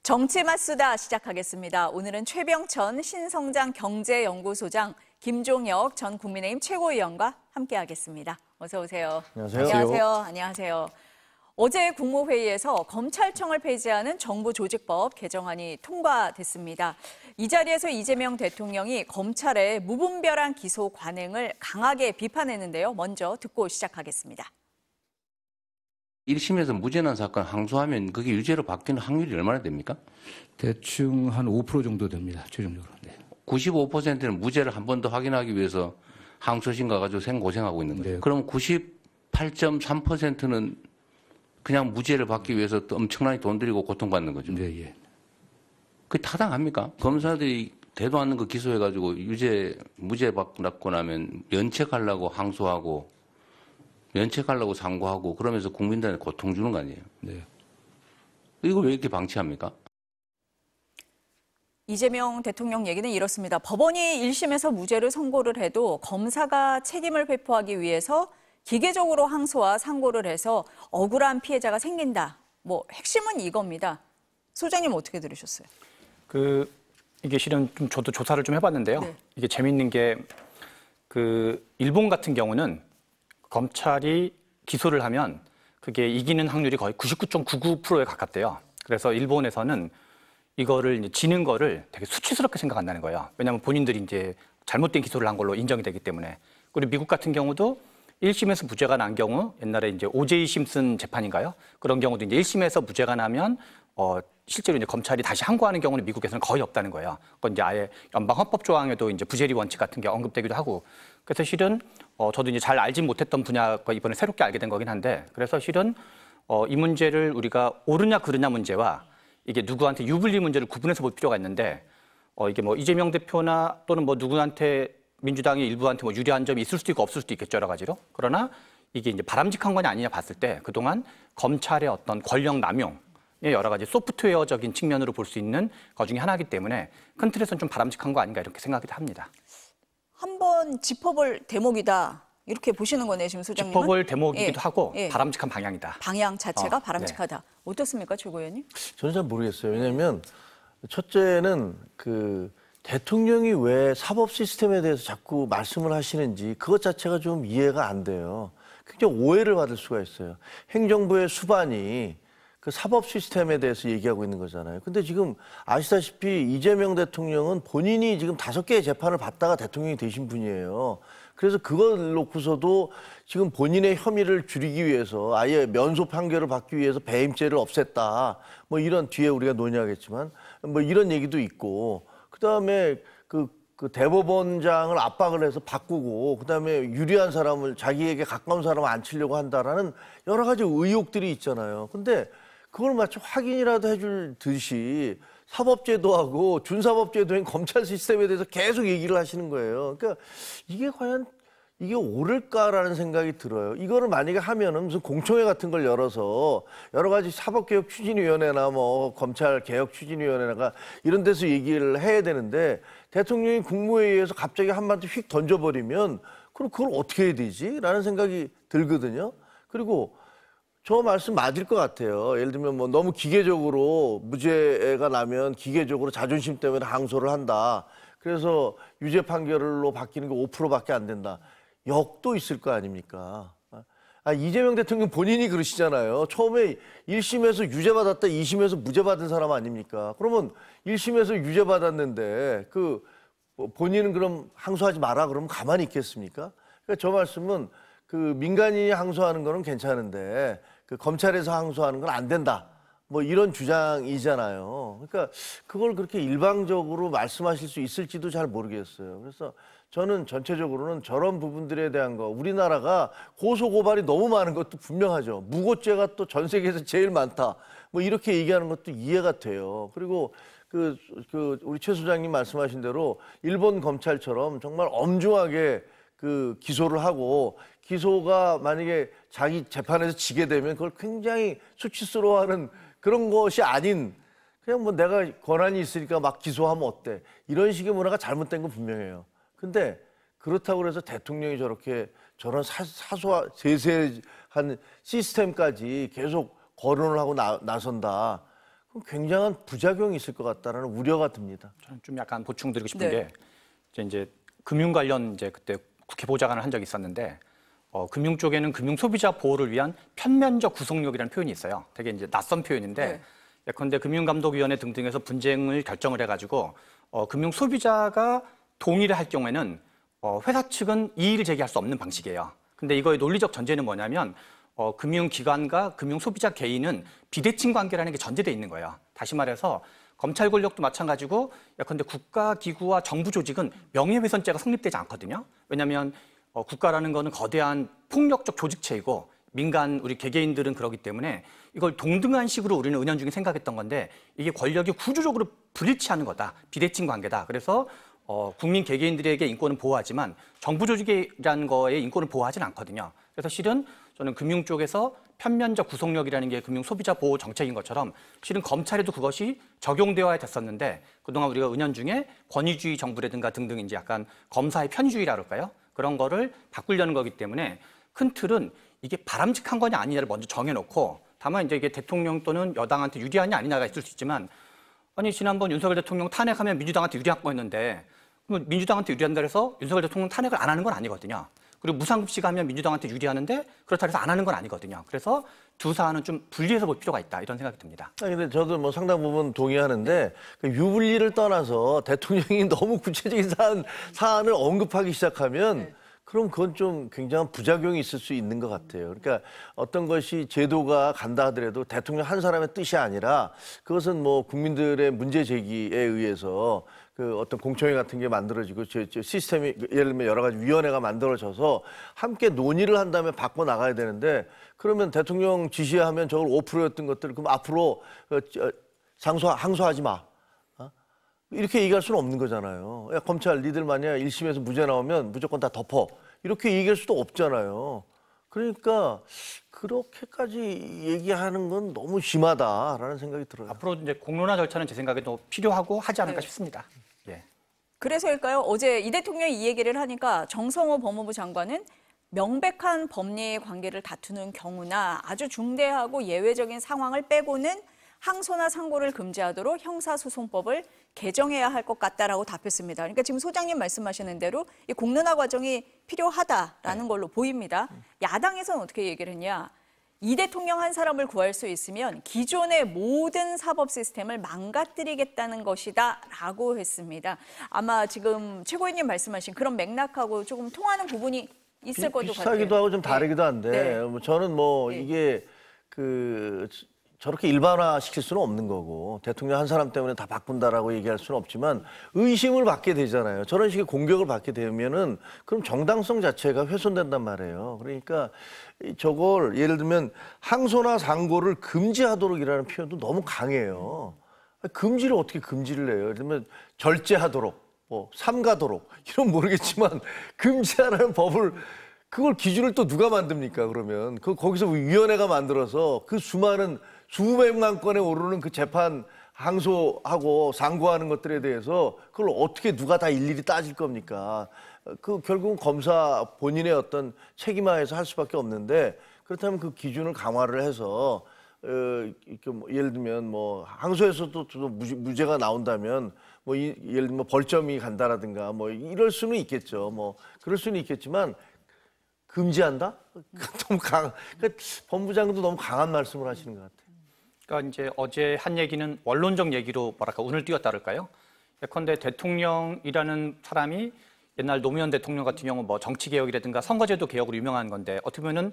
정치맛 수다 시작하겠습니다. 오늘은 최병천 신성장경제연구소장, 김종혁 전 국민의힘 최고위원과 함께하겠습니다. 어서 오세요. 안녕하세요. 안녕하세요. 어제 국무회의에서 검찰청을 폐지하는 정부조직법 개정안이 통과됐습니다. 이 자리에서 이재명 대통령이 검찰의 무분별한 기소 관행을 강하게 비판했는데요. 먼저 듣고 시작하겠습니다. 1심에서 무죄 난 사건 항소하면 그게 유죄로 바뀌는 확률이 얼마나 됩니까? 대충 한 5% 정도 됩니다. 최종적으로. 네. 95%는 무죄를 한 번 더 확인하기 위해서 항소심 가가지고 생고생하고 있는 거죠. 네. 그럼 98.3%는 그냥 무죄를 받기 위해서 또 엄청나게 돈 들이고 고통받는 거죠. 네, 예. 그게 타당합니까? 검사들이 되도 않는 거 기소해가지고 무죄 받고 나면 면책하려고 항소하고 면책하려고 상고하고 그러면서 국민들한테 고통 주는 거 아니에요? 네. 이걸 왜 이렇게 방치합니까? 이재명 대통령 얘기는 이렇습니다. 법원이 1심에서 무죄를 선고를 해도 검사가 책임을 회피하기 위해서 기계적으로 항소와 상고를 해서 억울한 피해자가 생긴다. 핵심은 이겁니다. 소장님 어떻게 들으셨어요? 이게 실은 좀 저도 조사를 좀 해봤는데요. 네. 이게 재밌는 게 일본 같은 경우는 검찰이 기소를 하면 그게 이기는 확률이 거의 99.99%에 가깝대요. 그래서 일본에서는 이거를 이제 지는 거를 되게 수치스럽게 생각한다는 거예요. 왜냐하면 본인들이 이제 잘못된 기소를 한 걸로 인정이 되기 때문에. 그리고 미국 같은 경우도 1심에서 무죄가 난 경우, 옛날에 이제 오제이 심슨 재판인가요? 그런 경우도 이제 1심에서 무죄가 나면 실제로 이제 검찰이 다시 항고하는 경우는 미국에서는 거의 없다는 거예요. 그건 이제 아예 연방 헌법 조항에도 이제 부재리 원칙 같은 게 언급되기도 하고. 그래서 실은 저도 이제 잘 알지 못했던 분야가 이번에 새롭게 알게 된 거긴 한데, 그래서 실은 이 문제를 우리가 옳으냐 그르냐 문제와 이게 누구한테 유불리 문제를 구분해서 볼 필요가 있는데, 이게 이재명 대표나 또는 누구한테 민주당이 일부한테 유리한 점이 있을 수도 있고 없을 수도 있겠죠, 여러 가지로. 그러나 이게 이제 바람직한 거냐 아니냐 봤을 때 그동안 검찰의 어떤 권력 남용, 여러 가지 소프트웨어적인 측면으로 볼 수 있는 것 중에 하나이기 때문에 큰 틀에서는 좀 바람직한 거 아닌가 이렇게 생각이 합니다. 한번 짚어볼 대목이다. 이렇게 보시는 거네요, 지금 소장님은? 짚어볼 대목이기도 하고 예. 바람직한 방향이다. 방향 자체가 바람직하다. 네. 어떻습니까, 최 의원님? 저는 잘 모르겠어요. 왜냐하면 첫째는 대통령이 왜 사법 시스템에 대해서 자꾸 말씀을 하시는지 그것 자체가 좀 이해가 안 돼요. 굉장히 오해를 받을 수가 있어요. 행정부의 수반이 그 사법 시스템에 대해서 얘기하고 있는 거잖아요. 근데 지금 아시다시피 이재명 대통령은 본인이 지금 5개의 재판을 받다가 대통령이 되신 분이에요. 그래서 그걸 놓고서도 지금 본인의 혐의를 줄이기 위해서 아예 면소 판결을 받기 위해서 배임죄를 없앴다. 이런 뒤에 우리가 논의하겠지만 이런 얘기도 있고, 그다음에 그 대법원장을 압박을 해서 바꾸고 그다음에 유리한 사람을 자기에게 가까운 사람을 앉히려고 한다라는 여러 가지 의혹들이 있잖아요. 근데 그걸 마치 확인이라도 해줄 듯이 사법제도하고 준사법제도인 검찰 시스템에 대해서 계속 얘기를 하시는 거예요. 그러니까 이게 과연 이게 옳을까라는 생각이 들어요. 이거를 만약에 하면은 무슨 공청회 같은 걸 열어서 여러 가지 사법개혁 추진위원회나 검찰개혁 추진위원회나 이런 데서 얘기를 해야 되는데 대통령이 국무회의에서 갑자기 한마디 휙 던져버리면 그럼 그걸 어떻게 해야 되지? 라는 생각이 들거든요. 그리고 저 말씀 맞을 것 같아요. 예를 들면 너무 기계적으로 무죄가 나면 기계적으로 자존심 때문에 항소를 한다. 그래서 유죄 판결로 바뀌는 게 5%밖에 안 된다. 역도 있을 거 아닙니까? 이재명 대통령 본인이 그러시잖아요. 처음에 1심에서 유죄 받았다, 2심에서 무죄 받은 사람 아닙니까? 그러면 1심에서 유죄 받았는데 본인은 그럼 항소하지 마라 그러면 가만히 있겠습니까? 그러니까 저 말씀은 민간인이 항소하는 거는 괜찮은데 검찰에서 항소하는 건 안 된다. 이런 주장이잖아요. 그러니까 그걸 그렇게 일방적으로 말씀하실 수 있을지도 잘 모르겠어요. 그래서 저는 전체적으로는 저런 부분들에 대한 우리나라가 고소고발이 너무 많은 것도 분명하죠. 무고죄가 또 전 세계에서 제일 많다. 이렇게 얘기하는 것도 이해가 돼요. 그리고 우리 최 소장님 말씀하신 대로 일본 검찰처럼 정말 엄중하게 기소를 하고 기소가 만약에 자기 재판에서 지게 되면 그걸 굉장히 수치스러워하는 그런 것이 아닌 그냥 내가 권한이 있으니까 막 기소하면 어때? 이런 식의 문화가 잘못된 건 분명해요. 근데 그렇다고 해서 대통령이 저런 사소한 세세한 시스템까지 계속 거론을 하고 나선다. 그럼 굉장한 부작용이 있을 것 같다라는 우려가 듭니다. 저는 좀 약간 보충드리고 싶은 네. 게 이제 금융 관련 이제 그때 국회 보좌관을 한 적이 있었는데 금융 쪽에는 금융 소비자 보호를 위한 편면적 구속력이라는 표현이 있어요. 되게 이제 낯선 표현인데 네. 예컨대 금융감독위원회 등등에서 분쟁을 결정을 해가지고 금융 소비자가 동의를 할 경우에는 회사 측은 이의를 제기할 수 없는 방식이에요. 근데 이거의 논리적 전제는 뭐냐면 금융기관과 금융소비자 개인은 비대칭 관계라는 게 전제되어 있는 거예요. 다시 말해서 검찰 권력도 마찬가지고 예컨대 국가기구와 정부 조직은 명예훼손죄가 성립되지 않거든요. 왜냐하면 국가라는 거는 거대한 폭력적 조직체이고 민간 우리 개개인들은 그러기 때문에 이걸 동등한 식으로 우리는 은연중에 생각했던 건데 이게 권력이 구조적으로 불일치하는 거다. 비대칭 관계다. 그래서 국민 개개인들에게 인권은 보호하지만 정부 조직이라는 거에 인권을 보호하지는 않거든요. 그래서 실은 저는 금융 쪽에서 편면적 구속력이라는 게 금융 소비자 보호 정책인 것처럼 실은 검찰에도 그것이 적용되어야 됐었는데 그동안 우리가 은연중에 권위주의 정부라든가 등등 이제 약간 검사의 편의주의라 그럴까요? 그런 거를 바꾸려는 거기 때문에 큰 틀은 이게 바람직한 거냐 아니냐를 먼저 정해놓고 다만 이제 이게 대통령 또는 여당한테 유리하냐 아니냐가 있을 수 있지만 아니 지난번 윤석열 대통령 탄핵하면 민주당한테 유리한 거였는데 그럼 민주당한테 유리한다 해서 윤석열 대통령 탄핵을 안 하는 건 아니거든요. 그리고 무상급식 하면 민주당한테 유리하는데 그렇다고 해서 안 하는 건 아니거든요. 그래서 두 사안은 좀 분리해서 볼 필요가 있다 이런 생각이 듭니다. 근데 저도 뭐 상당 부분 동의하는데 그 유불리를 떠나서 대통령이 너무 구체적인 사안을 언급하기 시작하면 그럼 그건 좀 굉장한 부작용이 있을 수 있는 것 같아요. 그러니까 어떤 것이 제도가 간다 하더라도 대통령 한 사람의 뜻이 아니라 그것은 뭐 국민들의 문제 제기에 의해서 그 어떤 공청회 같은 게 만들어지고 시스템이 예를 들면 여러 가지 위원회가 만들어져서 함께 논의를 한 다음에 바꿔 나가야 되는데 그러면 대통령 지시하면 저걸 5%였던 것들을 그럼 앞으로 항소하지 마. 이렇게 얘기할 수는 없는 거잖아요. 야, 검찰 니들 만약 1심에서 무죄 나오면 무조건 다 덮어. 이렇게 얘기할 수도 없잖아요. 그러니까 그렇게까지 얘기하는 건 너무 심하다라는 생각이 들어요. 앞으로 이제 공론화 절차는 제 생각에도 필요하고 하지 않을까 싶습니다. 예. 그래서일까요? 어제 이 대통령이 이 얘기를 하니까 정성호 법무부 장관은 명백한 법리 관계를 다투는 경우나 아주 중대하고 예외적인 상황을 빼고는 항소나 상고를 금지하도록 형사소송법을 개정해야 할 것 같다라고 답했습니다. 그러니까 지금 소장님 말씀하시는 대로 이 공론화 과정이 필요하다라는 걸로 보입니다. 야당에서는 어떻게 얘기를 했냐? 이 대통령 한 사람을 구할 수 있으면 기존의 모든 사법 시스템을 망가뜨리겠다는 것이다라고 했습니다. 아마 지금 최고위님 말씀하신 그런 맥락하고 조금 통하는 부분이 있을 것도 같아요. 비슷하기도 하고 좀 다르기도 한데 네. 뭐 저는 뭐 네. 이게 저렇게 일반화 시킬 수는 없는 거고 대통령 한 사람 때문에 다 바꾼다라고 얘기할 수는 없지만 의심을 받게 되잖아요. 저런 식의 공격을 받게 되면은 그럼 정당성 자체가 훼손된단 말이에요. 그러니까 저걸 예를 들면 항소나 상고를 금지하도록이라는 표현도 너무 강해요. 금지를 어떻게 금지를 해요? 예를 들면 절제하도록, 뭐 삼가도록 이런 모르겠지만 금지하라는 법을 그걸 기준을 또 누가 만듭니까? 그러면 거기서 위원회가 만들어서 그 수많은 수백만 건에 오르는 그 재판 항소하고 상고하는 것들에 대해서 그걸 어떻게 누가 다 일일이 따질 겁니까? 그 결국은 검사 본인의 어떤 책임하에서 할 수밖에 없는데 그렇다면 그 기준을 강화를 해서 이렇게 뭐 예를 들면 뭐 항소에서도 무죄가 나온다면 뭐 예를 들면 벌점이 간다라든가 뭐 이럴 수는 있겠죠. 뭐 그럴 수는 있겠지만 금지한다? 너무 그러니까 법무장관도 너무 강한 말씀을 하시는 것 같아요. 그러니까 이제 어제 한 얘기는 원론적 얘기로 뭐랄까 운을 띄웠다랄까요? 예컨대 대통령이라는 사람이 옛날 노무현 대통령 같은 경우 뭐 정치개혁이라든가 선거제도 개혁으로 유명한 건데 어떻게 보면은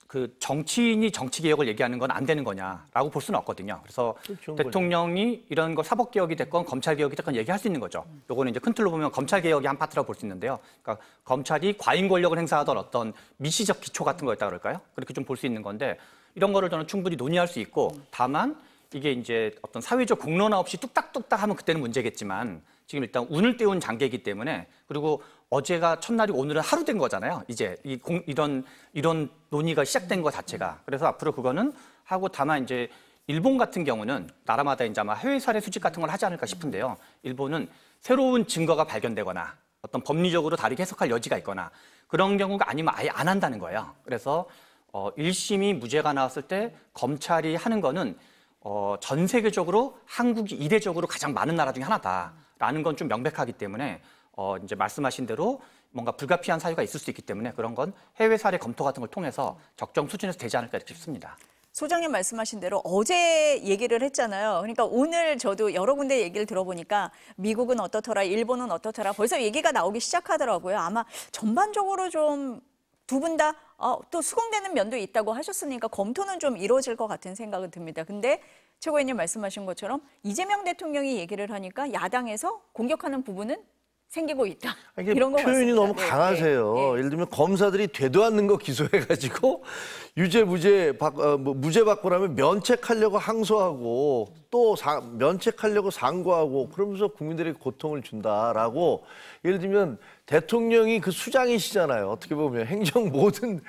그 정치인이 정치개혁을 얘기하는 건 안 되는 거냐라고 볼 수는 없거든요. 그래서 대통령이 이런 거 사법개혁이 됐건 검찰개혁이 됐건 얘기할 수 있는 거죠. 요거는 이제 큰 틀로 보면 검찰개혁이 한 파트라고 볼 수 있는데요. 그러니까 검찰이 과잉 권력을 행사하던 어떤 미시적 기초 같은 거였다 그럴까요? 그렇게 좀 볼 수 있는 건데 이런 거를 저는 충분히 논의할 수 있고 다만 이게 이제 어떤 사회적 공론화 없이 뚝딱뚝딱 하면 그때는 문제겠지만 지금 일단 운을 띄운 장계이기 때문에 그리고 어제가 첫날이고 오늘은 하루 된 거잖아요. 이제 이런 논의가 시작된 것 자체가. 그래서 앞으로 그거는 하고 다만 이제 일본 같은 경우는 나라마다 이제 아마 해외 사례 수집 같은 걸 하지 않을까 싶은데요. 일본은 새로운 증거가 발견되거나 어떤 법리적으로 다르게 해석할 여지가 있거나 그런 경우가 아니면 아예 안 한다는 거예요. 그래서 1심이 무죄가 나왔을 때 검찰이 하는 거는 전 세계적으로 한국이 이례적으로 가장 많은 나라 중에 하나다라는 건 좀 명백하기 때문에 이제 말씀하신 대로 뭔가 불가피한 사유가 있을 수 있기 때문에 그런 건 해외 사례 검토 같은 걸 통해서 적정 수준에서 되지 않을까 이렇게 싶습니다. 소장님 말씀하신 대로 어제 얘기를 했잖아요. 그러니까 오늘 저도 여러 군데 얘기를 들어보니까 미국은 어떻더라, 일본은 어떻더라 벌써 얘기가 나오기 시작하더라고요. 아마 전반적으로 좀 두 분 다 또 수긍되는 면도 있다고 하셨으니까 검토는 좀 이루어질 것 같은 생각은 듭니다. 근데 최고위원님 말씀하신 것처럼 이재명 대통령이 얘기를 하니까 야당에서 공격하는 부분은 생기고 있다. 이게 이런 거 표현이 같습니다. 너무 강하세요. 네. 예를 들면 검사들이 되도 않는 거 기소해가지고 무죄 받고 나면 면책하려고 항소하고 또 면책하려고 상고하고 그러면서 국민들에게 고통을 준다라고 예를 들면 대통령이 그 수장이시잖아요. 어떻게 보면 행정 모든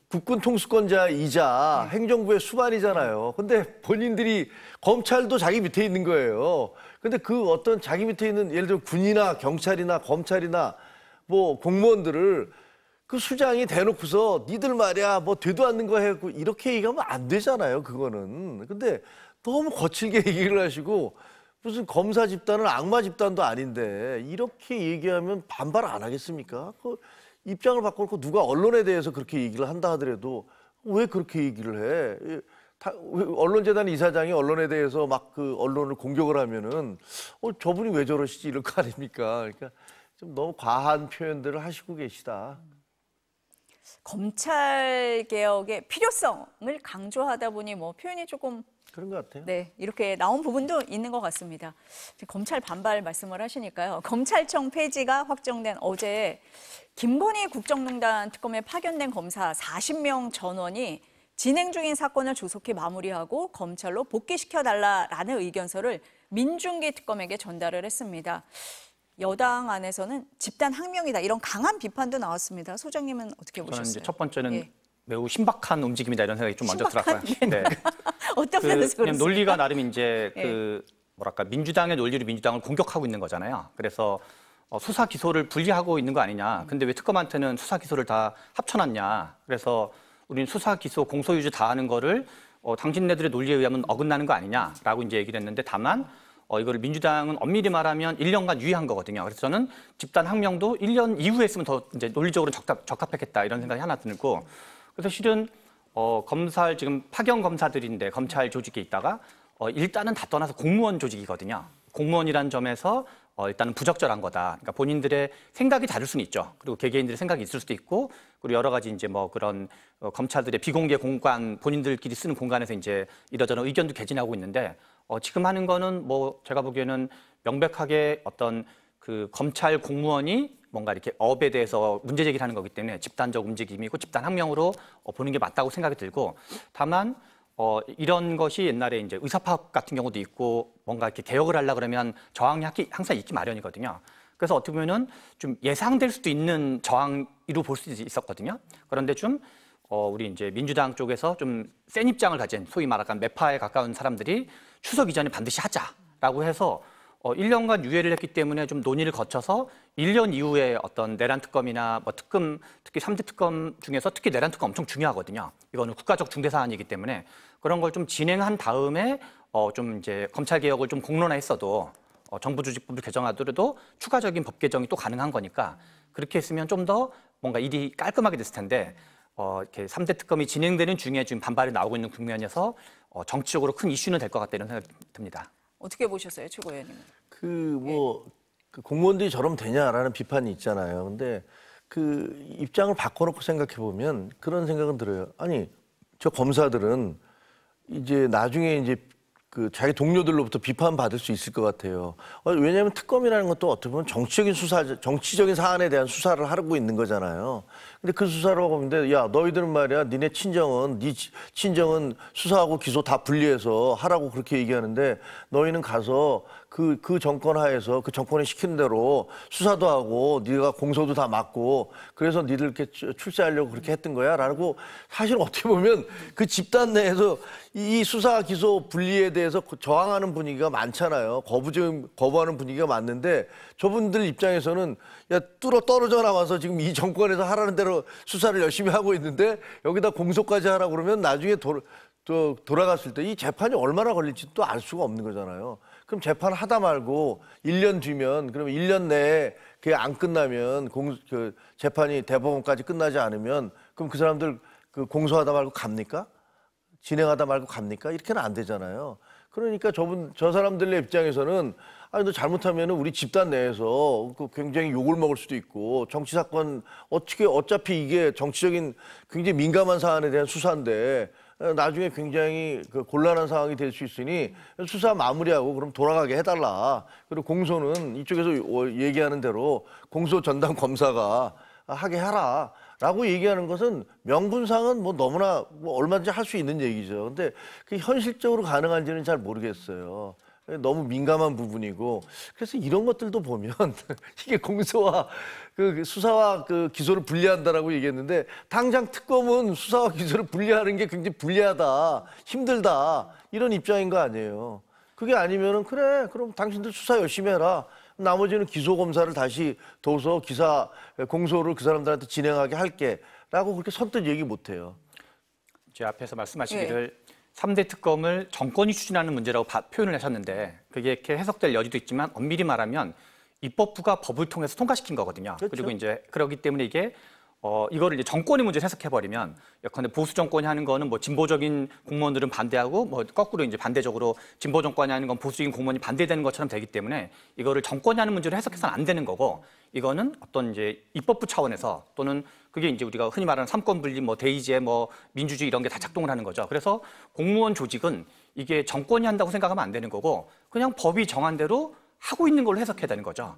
국군 통수권자이자 행정부의 수반이잖아요. 근데 본인들이 검찰도 자기 밑에 있는 거예요. 근데 그 어떤 자기 밑에 있는 예를 들어 군이나 경찰이나 검찰이나 뭐 공무원들을 그 수장이 대놓고서 니들 말이야 뭐 되도 않는 거 해갖고 이렇게 얘기하면 안 되잖아요. 그거는. 근데 너무 거칠게 얘기를 하시고 무슨 검사 집단은 악마 집단도 아닌데 이렇게 얘기하면 반발 안 하겠습니까? 그 입장을 바꿔놓고 누가 언론에 대해서 그렇게 얘기를 한다 하더라도 왜 그렇게 얘기를 해? 언론재단 이사장이 언론에 대해서 막 그 언론을 공격을 하면은 저분이 왜 저러시지 이럴 거 아닙니까? 그러니까 좀 너무 과한 표현들을 하시고 계시다. 검찰 개혁의 필요성을 강조하다 보니 뭐 표현이 조금 그런 것 같아요. 네, 이렇게 나온 부분도 있는 것 같습니다. 검찰 반발 말씀을 하시니까요. 검찰청 폐지가 확정된 어제 김건희 국정농단 특검에 파견된 검사 40명 전원이 진행 중인 사건을 조속히 마무리하고 검찰로 복귀시켜달라라는 의견서를 민중기 특검에게 전달을 했습니다. 여당 안에서는 집단 항명이다 이런 강한 비판도 나왔습니다. 소장님은 어떻게 저는 보셨어요? 이제 첫 번째는 예. 매우 신박한 움직임이다 이런 생각이 좀 먼저 신박한? 들었고요. 네. 어떤 면에서 그냥 그렇습니까? 논리가 나름 이제 예. 그 뭐랄까 민주당의 논리로 민주당을 공격하고 있는 거잖아요. 그래서 수사 기소를 분리하고 있는 거 아니냐. 근데 왜 특검한테는 수사 기소를 다 합쳐놨냐. 그래서 우리는 수사 기소 공소유지 다 하는 거를 당신네들의 논리에 의하면 어긋나는 거 아니냐라고 이제 얘기를 했는데 다만 이거를 민주당은 엄밀히 말하면 1년간 유예한 거거든요. 그래서 저는 집단 항명도 1년 이후에 했으면 더 이제 논리적으로 적합했겠다 이런 생각이 하나 들고 그래서 실은 검찰 지금 파견 검사들인데 검찰 조직에 있다가 일단은 다 떠나서 공무원 조직이거든요. 공무원이라는 점에서 일단은 부적절한 거다. 그러니까 본인들의 생각이 다를 수는 있죠. 그리고 개개인들의 생각이 있을 수도 있고, 그리고 여러 가지 이제 뭐 그런 검찰들의 비공개 공간, 본인들끼리 쓰는 공간에서 이제 이러저런 의견도 개진하고 있는데, 지금 하는 거는 뭐 제가 보기에는 명백하게 어떤 그 검찰 공무원이 뭔가 이렇게 업에 대해서 문제 제기를 하는 거기 때문에 집단적 움직임이고 집단 항명으로 보는 게 맞다고 생각이 들고, 다만 이런 것이 옛날에 이제 의사파업 같은 경우도 있고 뭔가 이렇게 개혁을 하려 그러면 저항이 항상 있기 마련이거든요. 그래서 어떻게 보면은 좀 예상될 수도 있는 저항으로 볼 수 있었거든요. 그런데 좀 우리 이제 민주당 쪽에서 좀 센 입장을 가진 소위 말하는 매파에 가까운 사람들이 추석 이전에 반드시 하자라고 해서 1년간 유예를 했기 때문에 좀 논의를 거쳐서 1년 이후에 어떤 내란 특검이나 뭐 특검, 특히 3대 특검 중에서 특히 내란 특검 엄청 중요하거든요. 이거는 국가적 중대 사안이기 때문에 그런 걸 좀 진행한 다음에 좀 이제 검찰 개혁을 좀 공론화했어도 정부 조직법을 개정하더라도 추가적인 법 개정이 또 가능한 거니까 그렇게 했으면 좀 더 뭔가 일이 깔끔하게 됐을 텐데 이렇게 3대 특검이 진행되는 중에 지금 반발이 나오고 있는 국면에서 정치적으로 큰 이슈는 될 것 같다 이런 생각이 듭니다. 어떻게 보셨어요, 최고위원님? 그 공무원들이 저러면 되냐라는 비판이 있잖아요. 근데 그 입장을 바꿔놓고 생각해 보면 그런 생각은 들어요. 아니, 저 검사들은 이제 나중에 이제 그 자기 동료들로부터 비판받을 수 있을 것 같아요. 왜냐하면 특검이라는 것도 어떻게 보면 정치적인 사안에 대한 수사를 하고 있는 거잖아요. 근데 그 수사를 하고 있는데, 야, 너희들은 말이야, 네 친정은 수사하고 기소 다 분리해서 하라고 그렇게 얘기하는데, 너희는 가서 그 정권 하에서 그 정권이 시키는 대로 수사도 하고 네가 공소도 다 맡고 그래서 니들 이렇게 출세하려고 그렇게 했던 거야 라고 사실 어떻게 보면 그 집단 내에서 이 수사 기소 분리에 대해서 저항하는 분위기가 많잖아요. 거부하는 분위기가 많는데 저분들 입장에서는 야, 떨어져 나와서 지금 이 정권에서 하라는 대로 수사를 열심히 하고 있는데 여기다 공소까지 하라고 그러면 나중에 또 돌아갔을 때 이 재판이 얼마나 걸릴지 또 알 수가 없는 거잖아요. 그럼 재판 하다 말고 1년 뒤면 그러면 1년 내에 그게 안 끝나면 그 재판이 대법원까지 끝나지 않으면 그럼 그 사람들 그 공소하다 말고 갑니까? 진행하다 말고 갑니까? 이렇게는 안 되잖아요. 그러니까 저 사람들의 입장에서는 아니 너 잘못하면 우리 집단 내에서 굉장히 욕을 먹을 수도 있고 정치 사건 어차피 이게 정치적인 굉장히 민감한 사안에 대한 수사인데 나중에 굉장히 곤란한 상황이 될 수 있으니 수사 마무리하고 그럼 돌아가게 해달라. 그리고 공소는 이쪽에서 얘기하는 대로 공소 전담 검사가 하게 하라. 라고 얘기하는 것은 명분상은 뭐 너무나 얼마든지 할 수 있는 얘기죠. 근데 그게 현실적으로 가능한지는 잘 모르겠어요. 너무 민감한 부분이고. 그래서 이런 것들도 보면 이게 공소와 그 수사와 그 기소를 분리한다라고 얘기했는데 당장 특검은 수사와 기소를 분리하는 게 굉장히 불리하다, 힘들다 이런 입장인 거 아니에요. 그게 아니면은 그래, 그럼 당신들 수사 열심히 해라. 나머지는 기소 검사를 다시 둬서 공소를 그 사람들한테 진행하게 할게라고 그렇게 선뜻 얘기 못 해요. 제 앞에서 말씀하시기를 3대 특검을 정권이 추진하는 문제라고 표현을 하셨는데 그게 이렇게 해석될 여지도 있지만 엄밀히 말하면 입법부가 법을 통해서 통과시킨 거거든요. 그렇죠. 그리고 이제 그렇기 때문에 이게 이거를 이제 정권의 문제를 해석해버리면 예컨대 보수 정권이 하는 거는 뭐 진보적인 공무원들은 반대하고 뭐 거꾸로 이제 반대적으로 진보 정권이 하는 건 보수적인 공무원이 반대되는 것처럼 되기 때문에 이거를 정권이 하는 문제로 해석해서는 안 되는 거고 이거는 어떤 이제 입법부 차원에서 또는 그게 이제 우리가 흔히 말하는 삼권 분리, 뭐 대의제, 뭐 민주주의 이런 게 다 작동을 하는 거죠. 그래서 공무원 조직은 이게 정권이 한다고 생각하면 안 되는 거고 그냥 법이 정한 대로 하고 있는 걸로 해석해야 되는 거죠.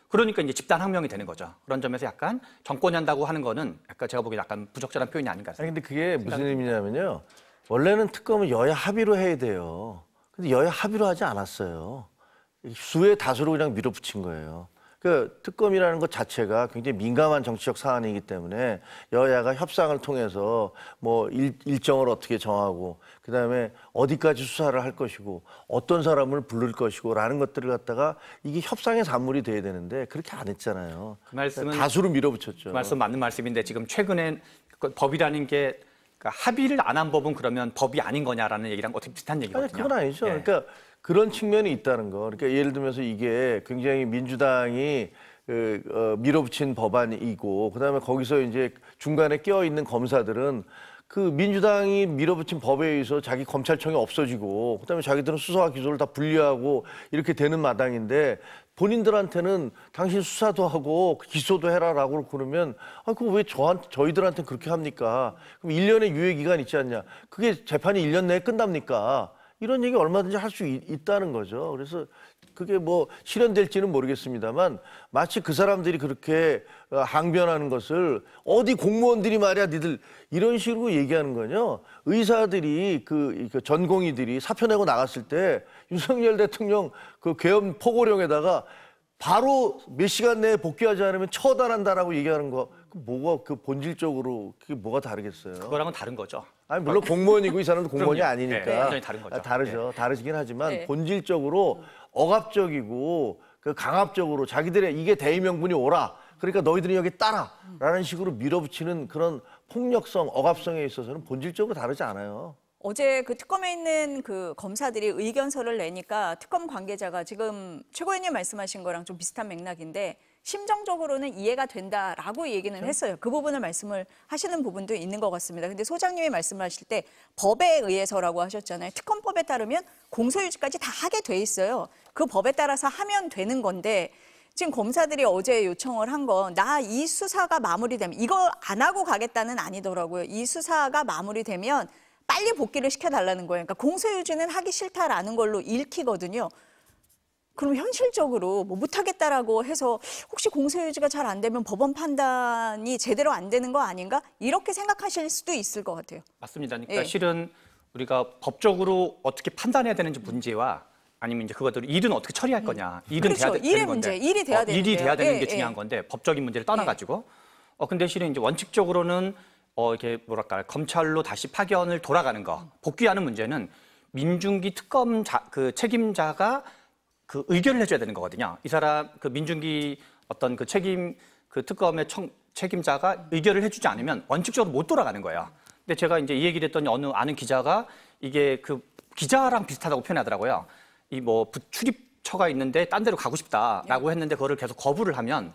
그러니까 이제 집단 항명이 되는 거죠. 그런 점에서 약간 정권이 한다고 하는 거는 약간 제가 보기엔 약간 부적절한 표현이 아닌가 아니 생각합니다. 근데 그게 무슨 의미냐면요. 원래는 특검은 여야 합의로 해야 돼요. 근데 여야 합의로 하지 않았어요. 수의 다수로 그냥 밀어붙인 거예요. 그 특검이라는 것 자체가 굉장히 민감한 정치적 사안이기 때문에 여야가 협상을 통해서 뭐 일정을 어떻게 정하고 그다음에 어디까지 수사를 할 것이고 어떤 사람을 부를 것이고라는 것들을 갖다가 이게 협상의 산물이 돼야 되는데 그렇게 안 했잖아요. 그 말씀은 다수로 밀어붙였죠. 그 말씀 맞는 말씀인데 지금 최근에 법이라는 게 그러니까 합의를 안 한 법은 그러면 법이 아닌 거냐라는 얘기랑 어떻게 비슷한 얘기거든요. 아니, 그건 아니죠. 예. 그러니까 그런 측면이 있다는 거. 그러니까 예를 들면서 이게 굉장히 민주당이 밀어붙인 법안이고, 그다음에 거기서 이제 중간에 껴 있는 검사들은 그 민주당이 밀어붙인 법에 의해서 자기 검찰청이 없어지고, 그다음에 자기들은 수사와 기소를 다 분리하고 이렇게 되는 마당인데. 본인들한테는 당신 수사도 하고 기소도 해라라고 그러면 그거 왜 저희들한테 그렇게 합니까? 그럼 1년의 유예 기간 있지 않냐? 그게 재판이 1년 내에 끝납니까? 이런 얘기 얼마든지 할 수 있다는 거죠. 그래서 그게 뭐 실현될지는 모르겠습니다만 마치 그 사람들이 그렇게 항변하는 것을 어디 공무원들이 말이야 니들 이런 식으로 얘기하는 거요. 의사들이 그 전공의들이 사표 내고 나갔을 때 윤석열 대통령 그 계엄 포고령에다가 바로 몇 시간 내에 복귀하지 않으면 처단한다라고 얘기하는 거 뭐가 그 본질적으로 그게 뭐가 다르겠어요? 그거랑은 다른 거죠. 아니 물론 공무원이고 이 사람도 공무원이 그럼요. 아니니까 네, 완전히 다른 거죠. 다르죠. 다르시긴 하지만 네. 본질적으로 억압적이고 그 강압적으로 자기들의 이게 대의 명분이 옳아. 그러니까 너희들이 여기 따라라는 식으로 밀어붙이는 그런 폭력성, 억압성에 있어서는 본질적으로 다르지 않아요. 어제 그 특검에 있는 그 검사들이 의견서를 내니까 특검 관계자가 지금 최고위원님 말씀하신 거랑 좀 비슷한 맥락인데 심정적으로는 이해가 된다라고 얘기는 했어요. 그 부분을 말씀을 하시는 부분도 있는 것 같습니다. 근데 소장님이 말씀하실 때 법에 의해서라고 하셨잖아요. 특검법에 따르면 공소유지까지 다 하게 돼 있어요. 그 법에 따라서 하면 되는 건데 지금 검사들이 어제 요청을 한 건 나 이 수사가 마무리되면 이거 안 하고 가겠다는 아니더라고요. 이 수사가 마무리되면 빨리 복귀를 시켜달라는 거예요. 그러니까 공소유지는 하기 싫다라는 걸로 읽히거든요. 그럼 현실적으로 뭐 못하겠다라고 해서 혹시 공소유지가 잘 안 되면 법원 판단이 제대로 안 되는 거 아닌가? 이렇게 생각하실 수도 있을 것 같아요. 맞습니다. 그러니까 예. 실은 우리가 법적으로 어떻게 판단해야 되는지 문제와 아니면 이제 그것들을 일은 어떻게 처리할 거냐. 일은 그렇죠. 돼야 되는 일의 건데. 문제, 일이 돼야 되는 일이 돼야 되는 게 예, 중요한 예. 건데 법적인 문제를 떠나가지고. 근데 실은 이제 원칙적으로는 이렇게 뭐랄까 검찰로 다시 파견을 돌아가는 거, 복귀하는 문제는 민중기 특검 그 책임자가 그 의결을 해줘야 되는 거거든요. 이 사람 그 민중기 어떤 그 특검의 책임자가 의결을 해주지 않으면 원칙적으로 못 돌아가는 거예요. 근데 제가 이제 이 얘기를 했더니 어느 아는 기자가 이게 그 기자랑 비슷하다고 표현하더라고요. 이 뭐 출입처가 있는데 딴 데로 가고 싶다라고 했는데 그거를 계속 거부를 하면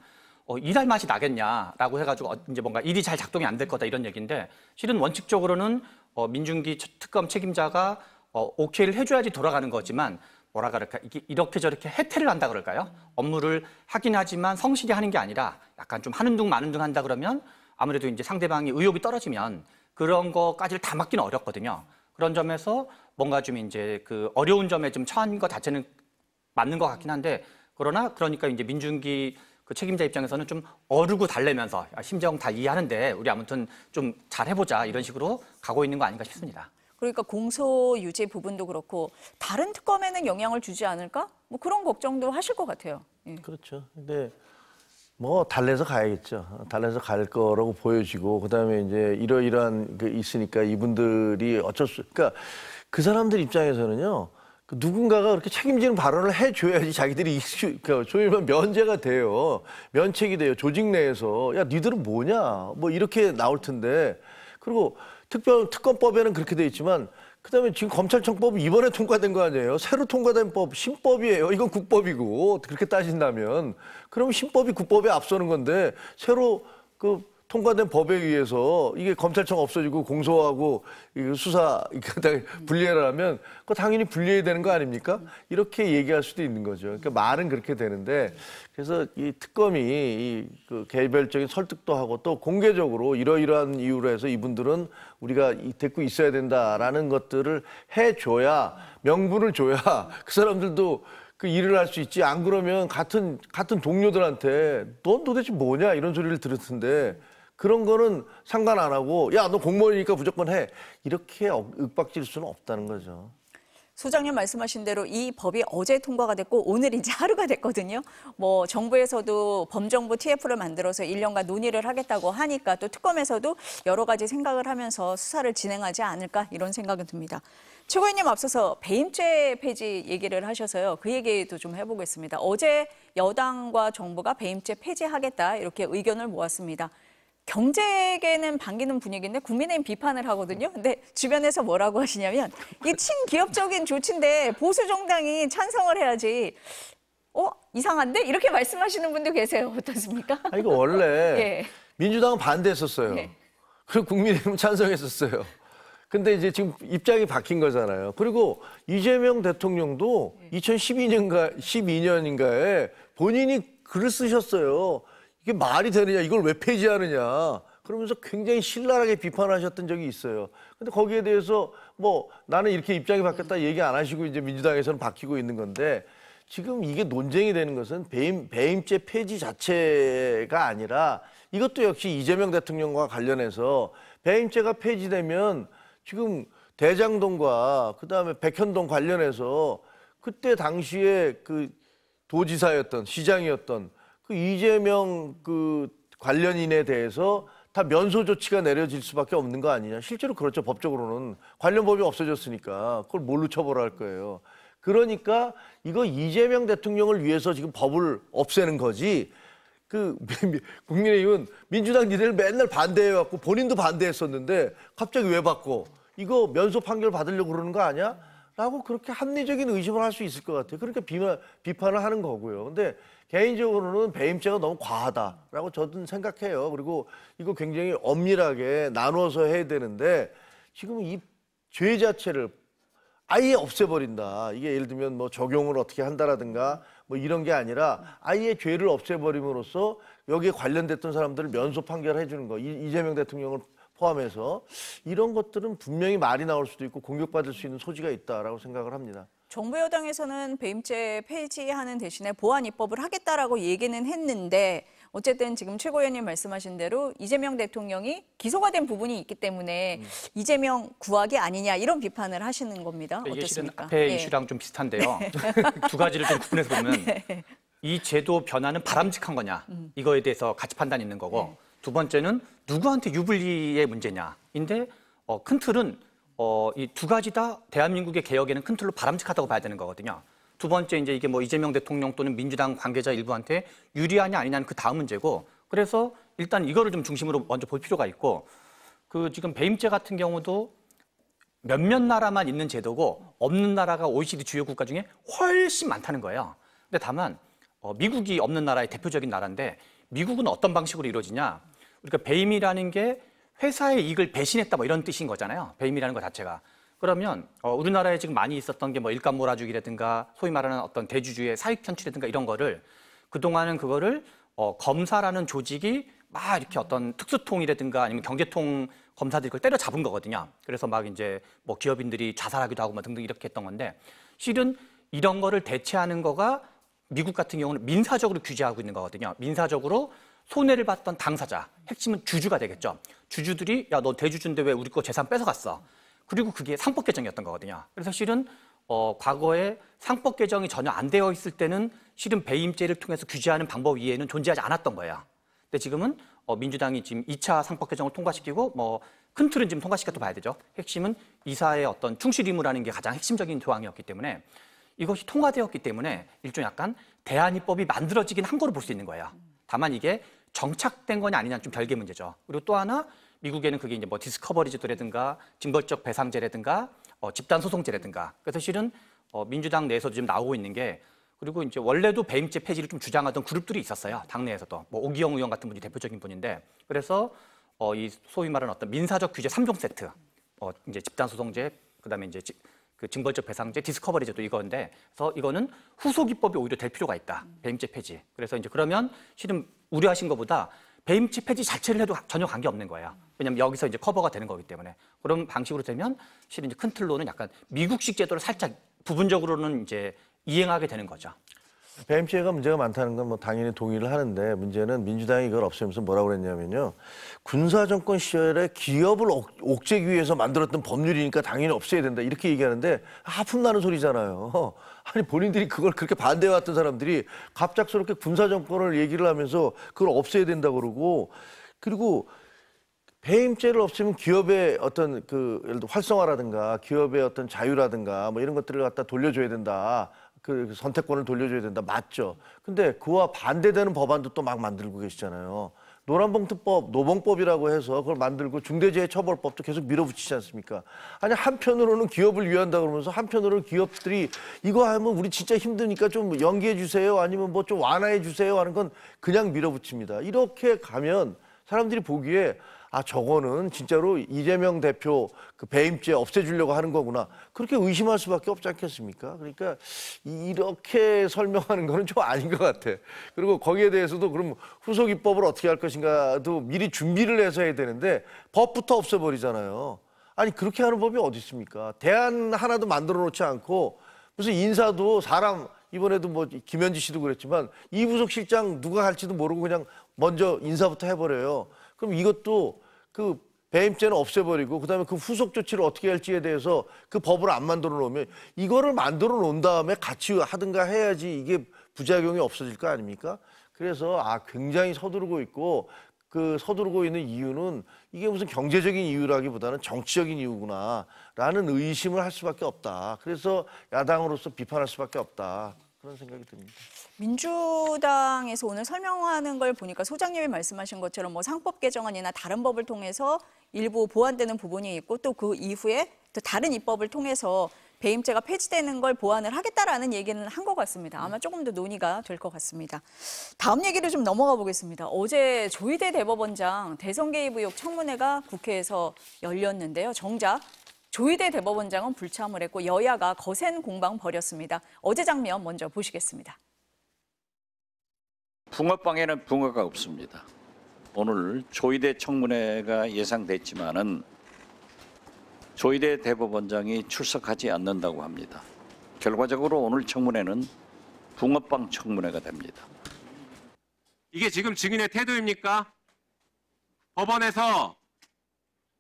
일할 맛이 나겠냐라고 해가지고 이제 뭔가 일이 잘 작동이 안 될 거다 이런 얘기인데 실은 원칙적으로는 민중기 특검 책임자가 오케이를 해줘야지 돌아가는 거지만 뭐라 그럴까 이게 이렇게 저렇게 해태를 한다 그럴까요? 업무를 하긴 하지만 성실히 하는 게 아니라 약간 좀 하는 둥 마는 둥 한다 그러면 아무래도 이제 상대방이 의욕이 떨어지면 그런 거까지를 다 막기는 어렵거든요. 그런 점에서 뭔가 좀 이제 그 어려운 점에 좀 처한 것 자체는 맞는 것 같긴 한데 그러니까 이제 민중기 그 책임자 입장에서는 좀 어르고 달래면서 심정 다 이해하는데 우리 아무튼 좀 잘해보자 이런 식으로 가고 있는 거 아닌가 싶습니다. 그러니까 공소 유지 부분도 그렇고 다른 특검에는 영향을 주지 않을까? 뭐 그런 걱정도 하실 것 같아요. 예. 그렇죠. 근데 뭐 달래서 가야겠죠. 달래서 갈 거라고 보여지고 그다음에 이제 이러이러한 게 있으니까 이분들이 그러니까 그 사람들 입장에서는요. 그 누군가가 그렇게 책임지는 발언을 해줘야지 자기들이 소위 말하면 면제가 돼요. 면책이 돼요. 조직 내에서. 야, 니들은 뭐냐? 뭐 이렇게 나올 텐데. 그리고 특검법에는 그렇게 돼 있지만 그다음에 지금 검찰청법은 이번에 통과된 거 아니에요? 새로 통과된 법, 신법이에요. 이건 국법이고 그렇게 따진다면 그럼 신법이 국법에 앞서는 건데 새로 통과된 법에 의해서 이게 검찰청 없어지고 공소하고 수사 분리해라 하면 그거 당연히 분리해야 되는 거 아닙니까? 이렇게 얘기할 수도 있는 거죠. 그러니까 말은 그렇게 되는데 그래서 이 특검이 그 개별적인 설득도 하고 또 공개적으로 이러이러한 이유로 해서 이분들은 우리가 데리고 있어야 된다라는 것들을 해줘야 명분을 줘야 그 사람들도 그 일을 할 수 있지. 안 그러면 같은 동료들한테 넌 도대체 뭐냐 이런 소리를 들을 텐데 그런 거는 상관 안 하고 야, 너 공무원이니까 무조건 해. 이렇게 윽박질 수는 없다는 거죠. 소장님 말씀하신 대로 이 법이 어제 통과가 됐고 오늘 이제 하루가 됐거든요. 뭐 정부에서도 범정부 TF를 만들어서 1년간 논의를 하겠다고 하니까 또 특검에서도 여러 가지 생각을 하면서 수사를 진행하지 않을까 이런 생각은 듭니다. 최고위원님 앞서서 배임죄 폐지 얘기를 하셔서요. 그 얘기도 좀 해보겠습니다. 어제 여당과 정부가 배임죄 폐지하겠다 이렇게 의견을 모았습니다. 경제계는 반기는 분위기인데 국민의힘 비판을 하거든요. 근데 주변에서 뭐라고 하시냐면 이게 친기업적인 조치인데 보수 정당이 찬성을 해야지. 이상한데? 이렇게 말씀하시는 분도 계세요. 어떻습니까? 이거 원래 예. 민주당은 반대했었어요. 예. 그리고 국민의힘은 찬성했었어요. 근데 이제 지금 입장이 바뀐 거잖아요. 그리고 이재명 대통령도 12년인가에 본인이 글을 쓰셨어요. 이게 말이 되느냐, 이걸 왜 폐지하느냐. 그러면서 굉장히 신랄하게 비판하셨던 적이 있어요. 근데 거기에 대해서 뭐 나는 이렇게 입장이 바뀌었다 얘기 안 하시고 이제 민주당에서는 바뀌고 있는 건데 지금 이게 논쟁이 되는 것은 배임죄 폐지 자체가 아니라 이것도 역시 이재명 대통령과 관련해서 배임죄가 폐지되면 지금 대장동과 그다음에 백현동 관련해서 그때 당시에 그 도지사였던 시장이었던 그 이재명 그 관련인에 대해서 다 면소 조치가 내려질 수밖에 없는 거 아니냐. 실제로 그렇죠. 법적으로는 관련 법이 없어졌으니까 그걸 뭘로 처벌할 거예요. 그러니까 이거 이재명 대통령을 위해서 지금 법을 없애는 거지. 국민의힘은 민주당 니들 맨날 반대해갖고 본인도 반대했었는데 갑자기 왜 바꿔? 이거 면소 판결 받으려고 그러는 거 아니야? 라고 그렇게 합리적인 의심을 할 수 있을 것 같아요. 그러니까 비판을 하는 거고요. 근데 개인적으로는 배임죄가 너무 과하다라고 저는 생각해요. 그리고 이거 굉장히 엄밀하게 나눠서 해야 되는데 지금 이 죄 자체를 아예 없애버린다. 이게 예를 들면 뭐 적용을 어떻게 한다라든가 뭐 이런 게 아니라 아예 죄를 없애버림으로써 여기에 관련됐던 사람들을 면소 판결해 주는 거. 이재명 대통령을 포함해서 이런 것들은 분명히 말이 나올 수도 있고 공격받을 수 있는 소지가 있다라고 생각을 합니다. 정부 여당에서는 배임죄 폐지하는 대신에 보완 입법을 하겠다라고 얘기는 했는데 어쨌든 지금 최고위원님 말씀하신 대로 이재명 대통령이 기소가 된 부분이 있기 때문에 이재명 구하기 아니냐 이런 비판을 하시는 겁니다. 이게 실은 어떻습니까? 앞에 예. 이슈랑 좀 비슷한데요. 두 가지를 좀 구분해서 보면 이 제도 변화는 바람직한 거냐 이거에 대해서 가치 판단이 있는 거고 두 번째는 누구한테 유불리의 문제냐인데 큰 틀은 이 두 가지 다 대한민국의 개혁에는 큰 틀로 바람직하다고 봐야 되는 거거든요. 두 번째 이제 이게 뭐 이재명 대통령 또는 민주당 관계자 일부한테 유리하냐 아니냐는 그 다음 문제고 그래서 일단 이거를 좀 중심으로 먼저 볼 필요가 있고 그 지금 배임죄 같은 경우도 몇몇 나라만 있는 제도고 없는 나라가 OECD 주요 국가 중에 훨씬 많다는 거예요. 근데 다만 미국이 없는 나라의 대표적인 나라인데 미국은 어떤 방식으로 이루어지냐? 우리가 배임이라는 게 회사의 이익을 배신했다 뭐 이런 뜻인 거잖아요. 배임이라는 것 자체가. 그러면 우리나라에 지금 많이 있었던 게 뭐 일감 몰아주기라든가 소위 말하는 어떤 대주주의 사익 편취라든가 이런 거를 그동안은 그거를 검사라는 조직이 막 이렇게 어떤 특수통이라든가 아니면 경제통 검사들이 그걸 때려잡은 거거든요. 그래서 막 이제 뭐 기업인들이 자살하기도 하고 막 등등 이렇게 했던 건데 실은 이런 거를 대체하는 거가 미국 같은 경우는 민사적으로 규제하고 있는 거거든요. 민사적으로 손해를 봤던 당사자, 핵심은 주주가 되겠죠. 주주들이 야, 너 대주주인데 왜 우리 거 재산 뺏어갔어? 그리고 그게 상법 개정이었던 거거든요. 그래서 실은 과거에 상법 개정이 전혀 안 되어 있을 때는 실은 배임죄를 통해서 규제하는 방법 이외에는 존재하지 않았던 거예요. 근데 지금은 민주당이 지금 2차 상법 개정을 통과시키고 뭐 큰 틀은 지금 통과시켰다 봐야 되죠. 핵심은 이사의 어떤 충실 의무라는 게 가장 핵심적인 조항이었기 때문에 이것이 통과되었기 때문에 일종의 약간 대안입법이 만들어지긴 한 거로 볼 수 있는 거예요. 다만 이게 정착된 거냐 아니냐는 좀 별개 문제죠. 그리고 또 하나 미국에는 그게 이제 뭐 디스커버리제도라든가 징벌적 배상제라든가 집단소송제라든가 그래서 실은 민주당 내에서도 지금 나오고 있는 게 그리고 이제 원래도 배임죄 폐지를 좀 주장하던 그룹들이 있었어요. 당내에서도 뭐 오기영 의원 같은 분이 대표적인 분인데 그래서 이 소위 말하는 어떤 민사적 규제 3종 세트 이제 집단소송제 그다음에 이제 그 징벌적 배상제, 디스커버리제도 이건데, 그래서 이거는 후속 입법이 오히려 될 필요가 있다. 배임죄 폐지. 그래서 이제 그러면 실은 우려하신 것보다 배임죄 폐지 자체를 해도 전혀 관계 없는 거예요. 왜냐하면 여기서 이제 커버가 되는 거기 때문에 그런 방식으로 되면 실은 이제 큰 틀로는 약간 미국식 제도를 살짝 부분적으로는 이제 이행하게 되는 거죠. 배임죄가 문제가 많다는 건 뭐 당연히 동의를 하는데 문제는 민주당이 이걸 없애면서 뭐라고 그랬냐면요. 군사정권 시절에 기업을 옥죄기 위해서 만들었던 법률이니까 당연히 없애야 된다. 이렇게 얘기하는데 하품 나는 소리잖아요. 아니 본인들이 그걸 그렇게 반대해왔던 사람들이 갑작스럽게 군사정권을 얘기를 하면서 그걸 없애야 된다고 그러고 그리고 배임죄를 없애면 기업의 어떤 그 예를 들어 활성화라든가 기업의 어떤 자유라든가 뭐 이런 것들을 갖다 돌려줘야 된다. 그 선택권을 돌려줘야 된다. 맞죠. 근데 그와 반대되는 법안도 또 막 만들고 계시잖아요. 노란봉투법, 노봉법이라고 해서 그걸 만들고 중대재해처벌법도 계속 밀어붙이지 않습니까? 아니 한편으로는 기업을 위한다 그러면서 한편으로는 기업들이 이거 하면 우리 진짜 힘드니까 좀 연기해 주세요. 아니면 뭐 좀 완화해 주세요 하는 건 그냥 밀어붙입니다. 이렇게 가면 사람들이 보기에 아 저거는 진짜로 이재명 대표 그 배임죄 없애주려고 하는 거구나. 그렇게 의심할 수밖에 없지 않겠습니까? 그러니까 이렇게 설명하는 거는 좀 아닌 것 같아. 그리고 거기에 대해서도 그럼 후속 입법을 어떻게 할 것인가도 미리 준비를 해서 해야 되는데 법부터 없애버리잖아요. 아니 그렇게 하는 법이 어디 있습니까? 대안 하나도 만들어 놓지 않고 무슨 인사도 사람 이번에도 뭐 김현지 씨도 그랬지만 이부석 실장 누가 할지도 모르고 그냥 먼저 인사부터 해버려요. 그럼 이것도 그 배임죄는 없애버리고 그다음에 그 후속 조치를 어떻게 할지에 대해서 그 법을 안 만들어 놓으면 이거를 만들어 놓은 다음에 같이 하든가 해야지 이게 부작용이 없어질 거 아닙니까? 그래서 굉장히 서두르고 있고 그 서두르고 있는 이유는 이게 무슨 경제적인 이유라기보다는 정치적인 이유구나라는 의심을 할 수밖에 없다. 그래서 야당으로서 비판할 수밖에 없다. 그런 생각이 듭니다. 민주당에서 오늘 설명하는 걸 보니까 소장님이 말씀하신 것처럼 뭐 상법 개정안이나 다른 법을 통해서 일부 보완되는 부분이 있고 또 그 이후에 또 다른 입법을 통해서 배임죄가 폐지되는 걸 보완을 하겠다라는 얘기는 한 것 같습니다. 아마 조금 더 논의가 될 것 같습니다. 다음 얘기를 좀 넘어가 보겠습니다. 어제 조희대 대법원장 대선 개입 의혹 청문회가 국회에서 열렸는데요. 정작 조희대 대법원장은 불참을 했고 여야가 거센 공방 벌였습니다. 어제 장면 먼저 보시겠습니다. 붕어빵에는 붕어가 없습니다. 오늘 조희대 청문회가 예상됐지만은 조희대 대법원장이 출석하지 않는다고 합니다. 결과적으로 오늘 청문회는 붕어빵 청문회가 됩니다. 이게 지금 증인의 태도입니까? 법원에서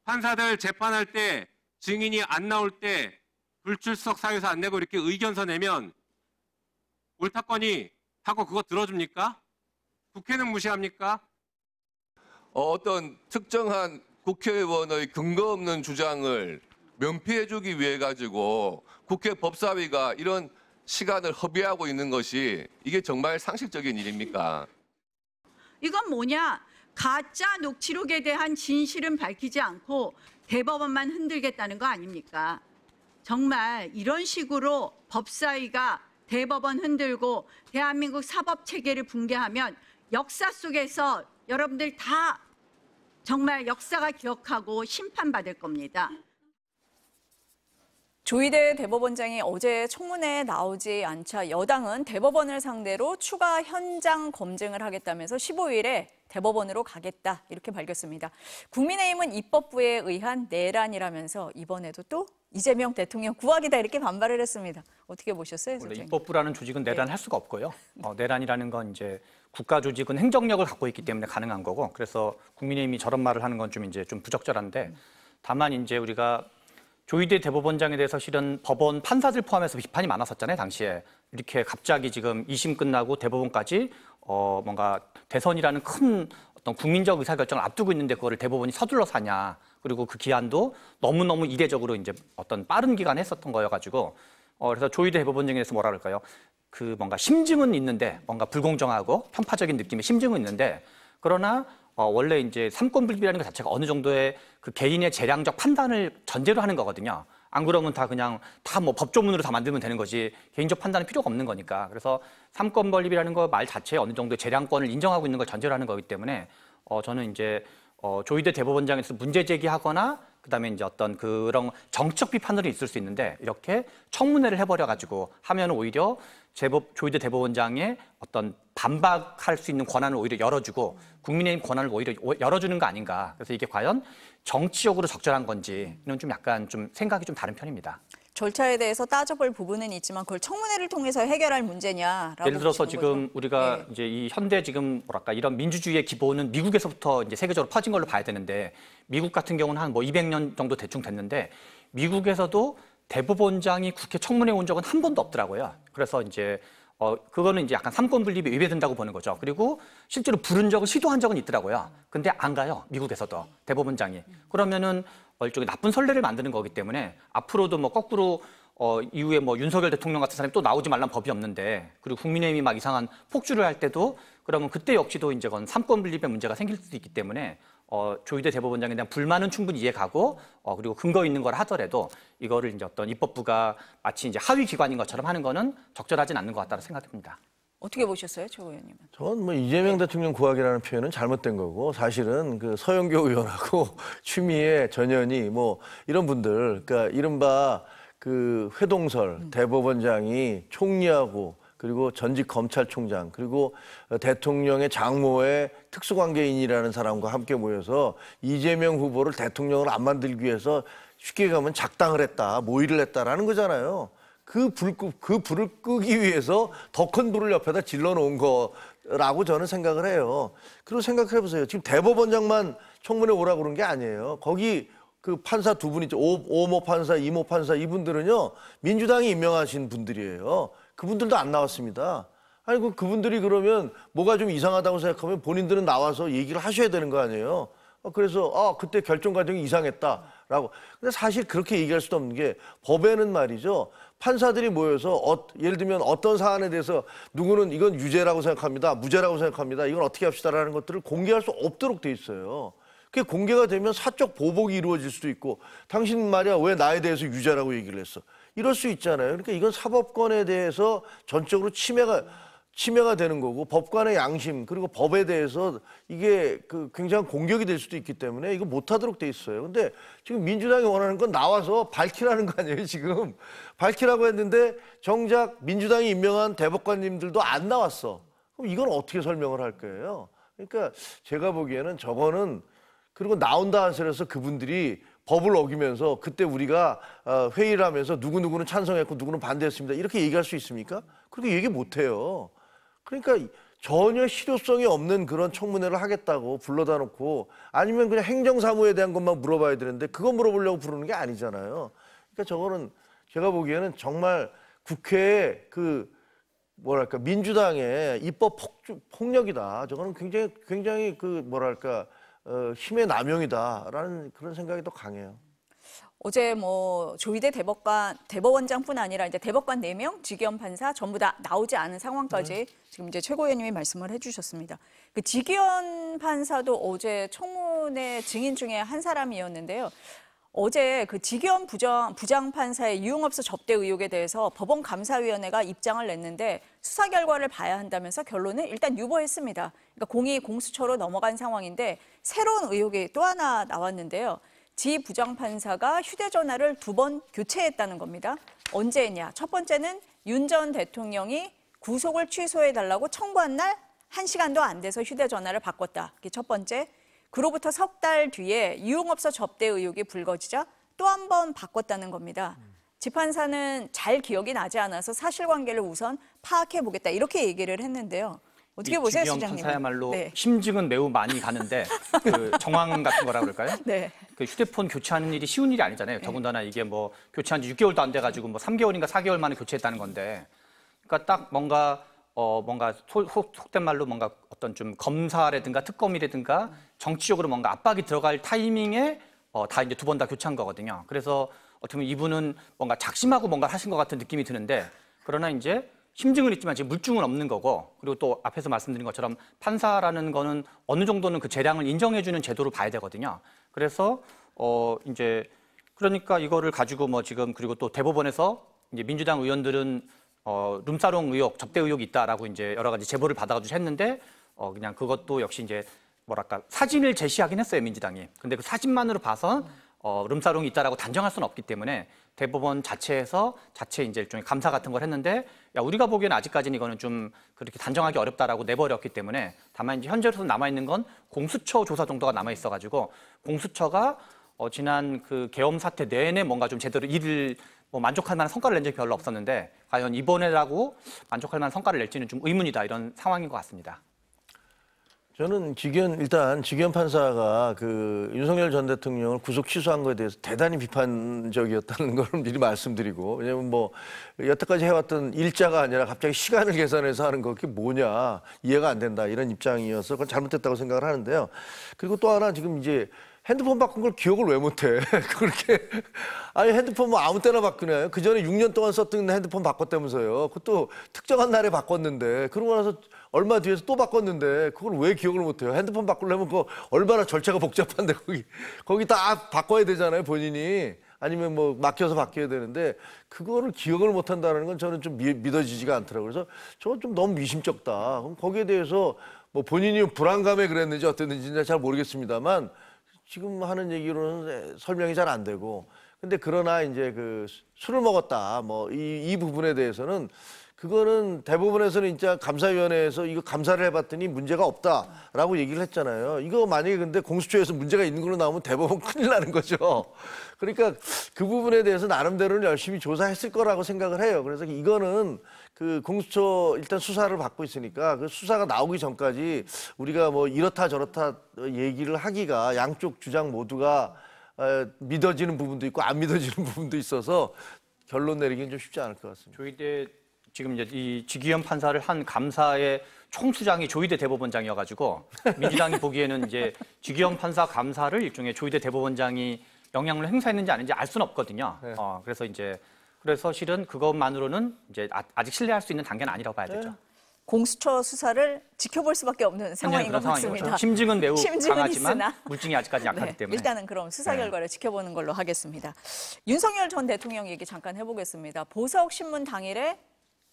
판사들 재판할 때 증인이 안 나올 때 불출석 사유서 안 내고 이렇게 의견서 내면 옳다거니 하고 그거 들어줍니까? 국회는 무시합니까? 어떤 특정한 국회의원의 근거 없는 주장을 면피해주기 위해 가지고 국회 법사위가 이런 시간을 허비하고 있는 것이 이게 정말 상식적인 일입니까? 이건 뭐냐? 가짜 녹취록에 대한 진실은 밝히지 않고 대법원만 흔들겠다는 거 아닙니까? 정말 이런 식으로 법사위가 대법원 흔들고 대한민국 사법 체계를 붕괴하면 역사 속에서 여러분들 다 정말 역사가 기억하고 심판받을 겁니다. 조희대 대법원장이 어제 청문회에 나오지 않자 여당은 대법원을 상대로 추가 현장 검증을 하겠다면서 15일에 대법원으로 가겠다 이렇게 밝혔습니다. 국민의힘은 입법부에 의한 내란이라면서 이번에도 또 이재명 대통령 구하기다 이렇게 반발을 했습니다. 어떻게 보셨어요, 원래 선생님? 입법부라는 조직은 내란할 수가 없고요. 내란이라는 건 이제 국가 조직은 행정력을 갖고 있기 때문에 가능한 거고, 그래서 국민의힘이 저런 말을 하는 건 좀 이제 좀 부적절한데, 다만 이제 우리가 조희대 대법원장에 대해서 실은 법원 판사들 포함해서 비판이 많았었잖아요, 당시에. 이렇게 갑자기 지금 2심 끝나고 대법원까지 뭔가 대선이라는 큰 어떤 국민적 의사결정을 앞두고 있는데 그거를 대법원이 서둘러서 하냐. 그리고 그 기한도 너무너무 이례적으로 이제 어떤 빠른 기간에 했었던 거여가지고, 그래서 조희대 대법원장에 대해서 뭐라 그럴까요? 그 뭔가 심증은 있는데, 뭔가 불공정하고 편파적인 느낌의 심증은 있는데, 그러나 원래 이제 삼권분립이라는 것 자체가 어느 정도의 그 개인의 재량적 판단을 전제로 하는 거거든요. 안 그러면 다 그냥 다 뭐 법조문으로 다 만들면 되는 거지 개인적 판단은 필요가 없는 거니까. 그래서 삼권분립이라는 거 말 자체에 어느 정도의 재량권을 인정하고 있는 걸 전제로 하는 거기 때문에 저는 이제 조희대 대법원장에서 문제 제기하거나 그다음에 이제 어떤 그런 정치적 비판으로 있을 수 있는데, 이렇게 청문회를 해버려 가지고 하면 오히려 조희대 대법원장의 어떤 반박할 수 있는 권한을 오히려 열어주고 국민의힘 권한을 오히려 열어주는 거 아닌가. 그래서 이게 과연 정치적으로 적절한 건지는 좀 약간 좀 생각이 좀 다른 편입니다. 절차에 대해서 따져볼 부분은 있지만 그걸 청문회를 통해서 해결할 문제냐라고. 예를 들어서 지금 거죠. 우리가 네. 이제 이 현대 지금 뭐랄까 이런 민주주의의 기본은 미국에서부터 이제 세계적으로 퍼진 걸로 봐야 되는데, 미국 같은 경우는 한 뭐 200년 정도 대충 됐는데 미국에서도 대법원장이 국회 청문회 온 적은 한 번도 없더라고요. 그래서 이제 그거는 이제 약간 삼권분립에 위배된다고 보는 거죠. 그리고 실제로 부른 적을 시도한 적은 있더라고요. 근데 안 가요, 미국에서도 대법원장이. 그러면은 일종의 나쁜 선례를 만드는 거기 때문에 앞으로도 뭐 거꾸로 이후에 뭐 윤석열 대통령 같은 사람이 또 나오지 말란 법이 없는데, 그리고 국민의힘이 막 이상한 폭주를 할 때도 그러면 그때 역시도 이제 그건 삼권분립의 문제가 생길 수도 있기 때문에 조희대 대법원장에 대한 불만은 충분히 이해가고 그리고 근거 있는 걸 하더라도 이거를 이제 어떤 입법부가 마치 이제 하위 기관인 것처럼 하는 거는 적절하진 않는 것 같다고 생각됩니다. 어떻게 보셨어요, 조 의원님은? 저는 뭐 이재명 대통령 구하기라는 표현은 잘못된 거고, 사실은 그 서영교 의원하고 추미애, 전현희 뭐 이런 분들, 그러니까 이른바 그 회동설 대법원장이 총리하고 그리고 전직 검찰총장 그리고 대통령의 장모의 특수관계인이라는 사람과 함께 모여서 이재명 후보를 대통령으로 안 만들기 위해서 쉽게 가면 작당을 했다, 모의를 했다라는 거잖아요. 그 불을 끄기 위해서 더 큰 불을 옆에다 질러 놓은 거라고 저는 생각을 해요. 그리고 생각해 보세요. 지금 대법원장만 청문회 오라고 그런 게 아니에요. 거기 그 판사 두 분 있죠. 오모 판사, 이모 판사, 이분들은요 민주당이 임명하신 분들이에요. 그분들도 안 나왔습니다. 아니 그분들이 그러면 뭐가 좀 이상하다고 생각하면 본인들은 나와서 얘기를 하셔야 되는 거 아니에요. 그래서 그때 결정 과정이 이상했다라고. 근데 사실 그렇게 얘기할 수도 없는 게, 법에는 말이죠, 판사들이 모여서 예를 들면 어떤 사안에 대해서 누구는 이건 유죄라고 생각합니다, 무죄라고 생각합니다, 이건 어떻게 합시다라는 것들을 공개할 수 없도록 돼 있어요. 그게 공개가 되면 사적 보복이 이루어질 수도 있고, 당신 말이야 왜 나에 대해서 유죄라고 얘기를 했어, 이럴 수 있잖아요. 그러니까 이건 사법권에 대해서 전적으로 침해가 되는 거고, 법관의 양심 그리고 법에 대해서 이게 굉장한 공격이 될 수도 있기 때문에 이거 못하도록 돼 있어요. 근데 지금 민주당이 원하는 건 나와서 밝히라는 거 아니에요. 지금 밝히라고 했는데 정작 민주당이 임명한 대법관님들도 안 나왔어. 그럼 이건 어떻게 설명을 할 거예요? 그러니까 제가 보기에는 저거는, 그리고 나온다 한설에서 그분들이 법을 어기면서 그때 우리가 회의를 하면서 누구누구는 찬성했고 누구는 반대했습니다, 이렇게 얘기할 수 있습니까? 그렇게 얘기 못해요. 그러니까 전혀 실효성이 없는 그런 청문회를 하겠다고 불러다 놓고, 아니면 그냥 행정사무에 대한 것만 물어봐야 되는데 그거 물어보려고 부르는 게 아니잖아요. 그러니까 저거는 제가 보기에는 정말 국회의 뭐랄까 민주당의 입법 폭력이다. 저거는 굉장히 힘의 남용이다라는 그런 생각이 더 강해요. 어제 뭐 조희대 대법원장뿐 아니라 이제 대법관 4명, 지기현 판사 전부 다 나오지 않은 상황까지 지금 이제 최고위원님이 말씀을 해주셨습니다. 그 지기현 판사도 어제 청문회 증인 중에 한 사람이었는데요. 어제 그 지기현 부장 판사의 유흥업소 접대 의혹에 대해서 법원 감사위원회가 입장을 냈는데 수사 결과를 봐야 한다면서 결론을 일단 유보했습니다. 그러니까 공이 공수처로 넘어간 상황인데 새로운 의혹이 또 하나 나왔는데요. 지 부장판사가 휴대전화를 2번 교체했다는 겁니다. 언제 했냐? 첫 번째는 윤 전 대통령이 구속을 취소해달라고 청구한 날 1시간도 안 돼서 휴대전화를 바꿨다. 그게 첫 번째. 그로부터 석 달 뒤에 유흥업소 접대 의혹이 불거지자 또 한 번 바꿨다는 겁니다. 재판사는 잘 기억이 나지 않아서 사실관계를 우선 파악해보겠다. 이렇게 얘기를 했는데요. 어떻게 보세요, 지기현 시장님? 판사야말로 네. 심증은 매우 많이 가는데 그 정황 같은 거라 그럴까요? 네. 그 휴대폰 교체하는 일이 쉬운 일이 아니잖아요. 더군다나 이게 뭐 교체한 지 6개월도 안 돼가지고 뭐 3개월인가 4개월 만에 교체했다는 건데, 그러니까 딱 뭔가 속된 말로 뭔가 어떤 좀 검사라든가 특검이라든가 정치적으로 뭔가 압박이 들어갈 타이밍에 다 이제 2번 다 교체한 거거든요. 그래서 어떻게 보면 이분은 뭔가 작심하고 뭔가를 하신 것 같은 느낌이 드는데, 그러나 이제 심증은 있지만 지금 물증은 없는 거고, 그리고 또 앞에서 말씀드린 것처럼 판사라는 거는 어느 정도는 그 재량을 인정해주는 제도로 봐야 되거든요. 그래서 이제 그러니까 이거를 가지고 뭐 지금, 그리고 또 대법원에서 이제 민주당 의원들은 룸사롱 의혹, 접대 의혹이 있다라고 이제 여러 가지 제보를 받아가지고 했는데 그냥 그것도 역시 이제 뭐랄까 사진을 제시하긴 했어요, 민주당이. 근데 그 사진만으로 봐서 룸사롱이 있다라고 단정할 수는 없기 때문에 대법원 자체에서 이제 일종의 감사 같은 걸 했는데, 야, 우리가 보기에는 아직까지는 이거는 좀 그렇게 단정하기 어렵다라고 내버렸기 때문에, 다만 이제 현재로서 남아 있는 건 공수처 조사 정도가 남아 있어가지고 공수처가 지난 그 계엄 사태 내내 뭔가 좀 제대로 일을 뭐 만족할 만한 성과를 낸 적이 별로 없었는데, 과연 이번에라고 만족할 만한 성과를 낼지는 좀 의문이다, 이런 상황인 것 같습니다. 저는 일단 지기현 판사가 그 윤석열 전 대통령을 구속 취소한 거에 대해서 대단히 비판적이었다는 걸 미리 말씀드리고, 왜냐면 뭐 여태까지 해왔던 일자가 아니라 갑자기 시간을 계산해서 하는 거, 그게 뭐냐, 이해가 안 된다, 이런 입장이어서 그건 잘못됐다고 생각을 하는데요. 그리고 또 하나, 지금 이제 핸드폰 바꾼 걸 기억을 왜 못해? 그렇게 아니, 핸드폰 뭐 아무 때나 바꾸나요? 그 전에 6년 동안 썼던 핸드폰 바꿨다면서요. 그것도 특정한 날에 바꿨는데, 그러고 나서 얼마 뒤에서 또 바꿨는데 그걸 왜 기억을 못해요? 핸드폰 바꾸려면 그거 얼마나 절차가 복잡한데 거기 다 바꿔야 되잖아요, 본인이. 아니면 뭐 맡겨서 바뀌어야 되는데 그거를 기억을 못한다는 건 저는 좀 믿어지지가 않더라고요. 그래서 저건 좀 너무 미심쩍다. 그럼 거기에 대해서 뭐 본인이 불안감에 그랬는지 어땠는지는 잘 모르겠습니다만, 지금 하는 얘기로는 설명이 잘 안 되고, 근데 그러나 이제 그 술을 먹었다, 뭐 이 부분에 대해서는, 그거는 대부분에서는 진짜 감사위원회에서 이거 감사를 해봤더니 문제가 없다라고 얘기를 했잖아요. 이거 만약에 근데 공수처에서 문제가 있는 걸로 나오면 대법원 큰일 나는 거죠. 그러니까 그 부분에 대해서 나름대로는 열심히 조사했을 거라고 생각을 해요. 그래서 이거는 그 공수처 일단 수사를 받고 있으니까 그 수사가 나오기 전까지 우리가 뭐 이렇다 저렇다 얘기를 하기가, 양쪽 주장 모두가 믿어지는 부분도 있고 안 믿어지는 부분도 있어서 결론 내리기는 좀 쉽지 않을 것 같습니다. 조희대 지금 이제 이 지기현 판사를 한 감사의 총수장이 조희대 대법원장이어가지고 민주당이 보기에는 이제 지기현 판사 감사를 일종의 조희대 대법원장이 영향을 행사했는지 아닌지 알 수는 없거든요. 네. 그래서 실은 그것만으로는 이제 아직 신뢰할 수 있는 단계는 아니라고 봐야 되죠. 공수처 수사를 지켜볼 수밖에 없는 상황인 것 같습니다. 심증은 매우 강하지만 있으나. 물증이 아직까지 약하기 때문에. 일단은 그럼 수사 결과를 지켜보는 걸로 하겠습니다. 윤석열 전 대통령 얘기 잠깐 해보겠습니다. 보석신문 당일에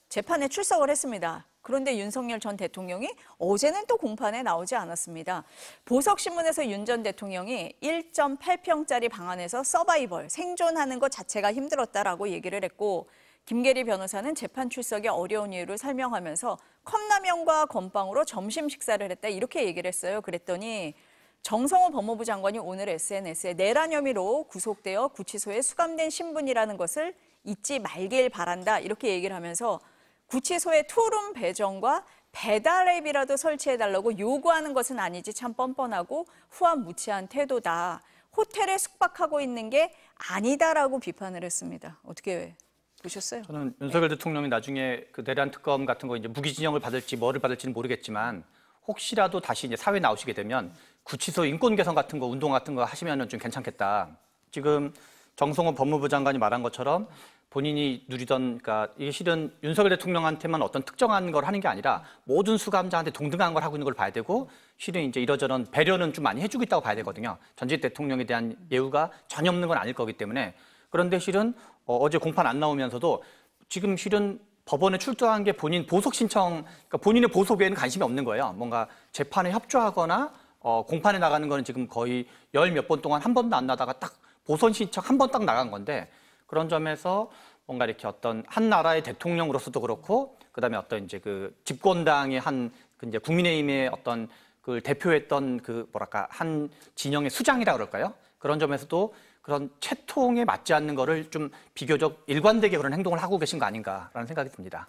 재판에 출석을 했습니다. 그런데 윤석열 전 대통령이 어제는 또 공판에 나오지 않았습니다. 보석신문에서 윤 전 대통령이 1.8평짜리 방 안에서 서바이벌, 생존하는 것 자체가 힘들었다라고 얘기를 했고, 김계리 변호사는 재판 출석이 어려운 이유를 설명하면서 컵라면과 건빵으로 점심 식사를 했다, 이렇게 얘기를 했어요. 그랬더니 정성호 법무부 장관이 오늘 SNS에 내란 혐의로 구속되어 구치소에 수감된 신분이라는 것을 잊지 말길 바란다, 이렇게 얘기를 하면서 구치소에 투룸 배정과 배달앱이라도 설치해달라고 요구하는 것은 아니지 참 뻔뻔하고 후한무치한 태도다. 호텔에 숙박하고 있는 게 아니다라고 비판을 했습니다. 어떻게 보셨어요? 저는 윤석열 대통령이 나중에 그 내란 특검 같은 거 이제 무기징역을 받을지 뭐를 받을지는 모르겠지만, 혹시라도 다시 이제 사회 나오시게 되면 구치소 인권 개선 같은 거, 운동 같은 거 하시면은 좀 괜찮겠다. 지금 정성호 법무부 장관이 말한 것처럼 본인이 누리던, 그러니까 이게 실은 윤석열 대통령한테만 어떤 특정한 걸 하는 게 아니라 모든 수감자한테 동등한 걸 하고 있는 걸 봐야 되고, 실은 이제 이러저런 배려는 좀 많이 해주고 있다고 봐야 되거든요. 전직 대통령에 대한 예우가 전혀 없는 건 아닐 거기 때문에. 그런데 실은 어제 공판 안 나오면서도 지금 실은 법원에 출두한 게 본인 보석 신청, 그러니까 본인의 보석 외에는 관심이 없는 거예요. 뭔가 재판에 협조하거나 공판에 나가는 거는 지금 거의 열 몇 번 동안 한 번도 안 나다가 딱 보선 신청 한 번 딱 나간 건데, 그런 점에서 뭔가 이렇게 어떤 한 나라의 대통령으로서도 그렇고, 그다음에 어떤 이제 그 집권당의 한 이제 국민의힘의 어떤 그 대표했던 그 뭐랄까 한 진영의 수장이라 그럴까요? 그런 점에서도 그런 채통에 맞지 않는 거를 좀 비교적 일관되게 그런 행동을 하고 계신 거 아닌가라는 생각이 듭니다.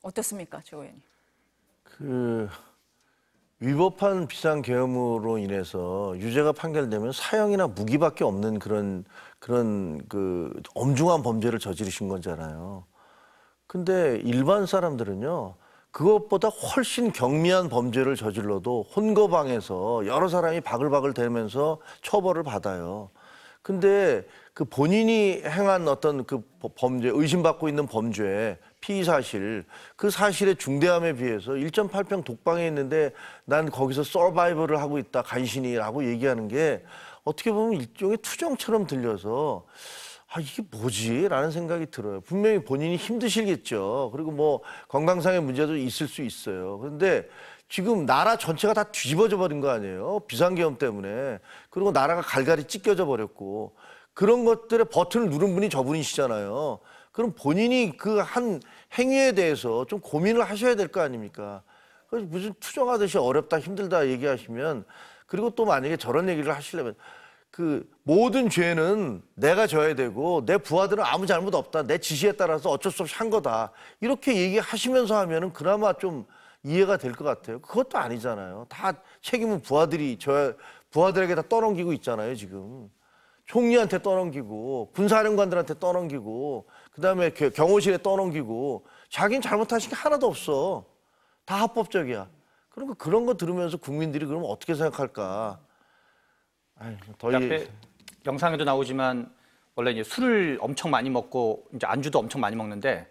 어떻습니까, 조 의원님? 그 위법한 비상계엄으로 인해서 유죄가 판결되면 사형이나 무기밖에 없는 그런 그 엄중한 범죄를 저지르신 거잖아요. 근데 일반 사람들은요, 그것보다 훨씬 경미한 범죄를 저질러도 혼거방에서 여러 사람이 바글바글 대면서 처벌을 받아요. 근데 그 본인이 행한 어떤 그 범죄, 의심받고 있는 범죄, 피의 사실, 그 사실의 중대함에 비해서 1.8평 독방에 있는데 난 거기서 서바이벌을 하고 있다, 간신히라고 얘기하는 게 어떻게 보면 일종의 투정처럼 들려서 아, 이게 뭐지? 라는 생각이 들어요. 분명히 본인이 힘드시겠죠. 그리고 뭐 건강상의 문제도 있을 수 있어요. 그런데 지금 나라 전체가 다 뒤집어져 버린 거 아니에요? 비상계엄 때문에. 그리고 나라가 갈갈이 찢겨져 버렸고, 그런 것들의 버튼을 누른 분이 저분이시잖아요. 그럼 본인이 그 한 행위에 대해서 좀 고민을 하셔야 될 거 아닙니까? 무슨 투정하듯이 어렵다, 힘들다 얘기하시면, 그리고 또 만약에 저런 얘기를 하시려면 그 모든 죄는 내가 져야 되고 내 부하들은 아무 잘못 없다, 내 지시에 따라서 어쩔 수 없이 한 거다, 이렇게 얘기하시면서 하면은 그나마 좀 이해가 될 것 같아요. 그것도 아니잖아요. 다 책임은 부하들에게 다 떠넘기고 있잖아요, 지금. 총리한테 떠넘기고, 군사령관들한테 떠넘기고, 그 다음에 경호실에 떠넘기고, 자기는 잘못하신 게 하나도 없어. 다 합법적이야. 그러니까 그런 거 들으면서 국민들이 그러면 어떻게 생각할까? 아유, 앞에 영상에도 나오지만 원래 이제 술을 엄청 많이 먹고 이제 안주도 엄청 많이 먹는데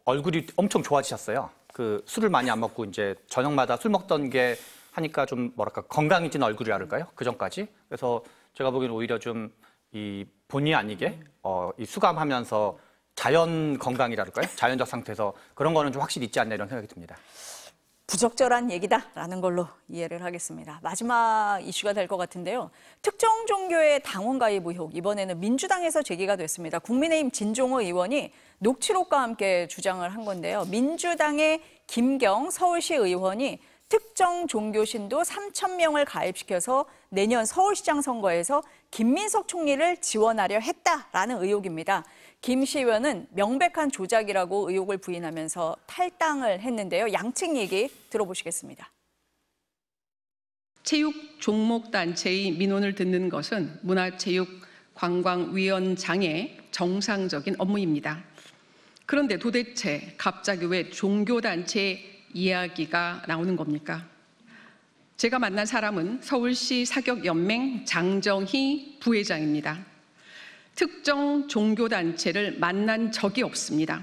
얼굴이 엄청 좋아지셨어요. 그 술을 많이 안 먹고 이제 저녁마다 술 먹던 게 하니까 좀 뭐랄까 건강해진 얼굴이라 그럴까요? 그 전까지. 그래서 제가 보기에는 오히려 좀 이 본의 아니게 이 수감하면서 자연 건강이라 그럴까요? 자연적 상태에서 그런 거는 좀 확실히 있지 않나 이런 생각이 듭니다. 부적절한 얘기다라는 걸로 이해를 하겠습니다. 마지막 이슈가 될 것 같은데요. 특정 종교의 당원 가입 의혹, 이번에는 민주당에서 제기가 됐습니다. 국민의힘 진종호 의원이 녹취록과 함께 주장을 한 건데요. 민주당의 김경 서울시 의원이 특정 종교 신도 3,000명을 가입시켜서 내년 서울시장 선거에서 김민석 총리를 지원하려 했다라는 의혹입니다. 김 시 의원은 명백한 조작이라고 의혹을 부인하면서 탈당을 했는데요. 양측 얘기 들어보시겠습니다. 체육 종목단체의 민원을 듣는 것은 문화체육관광위원장의 정상적인 업무입니다. 그런데 도대체 갑자기 왜 종교단체 이야기가 나오는 겁니까? 제가 만난 사람은 서울시 사격연맹 장정희 부회장입니다. 특정 종교단체를 만난 적이 없습니다.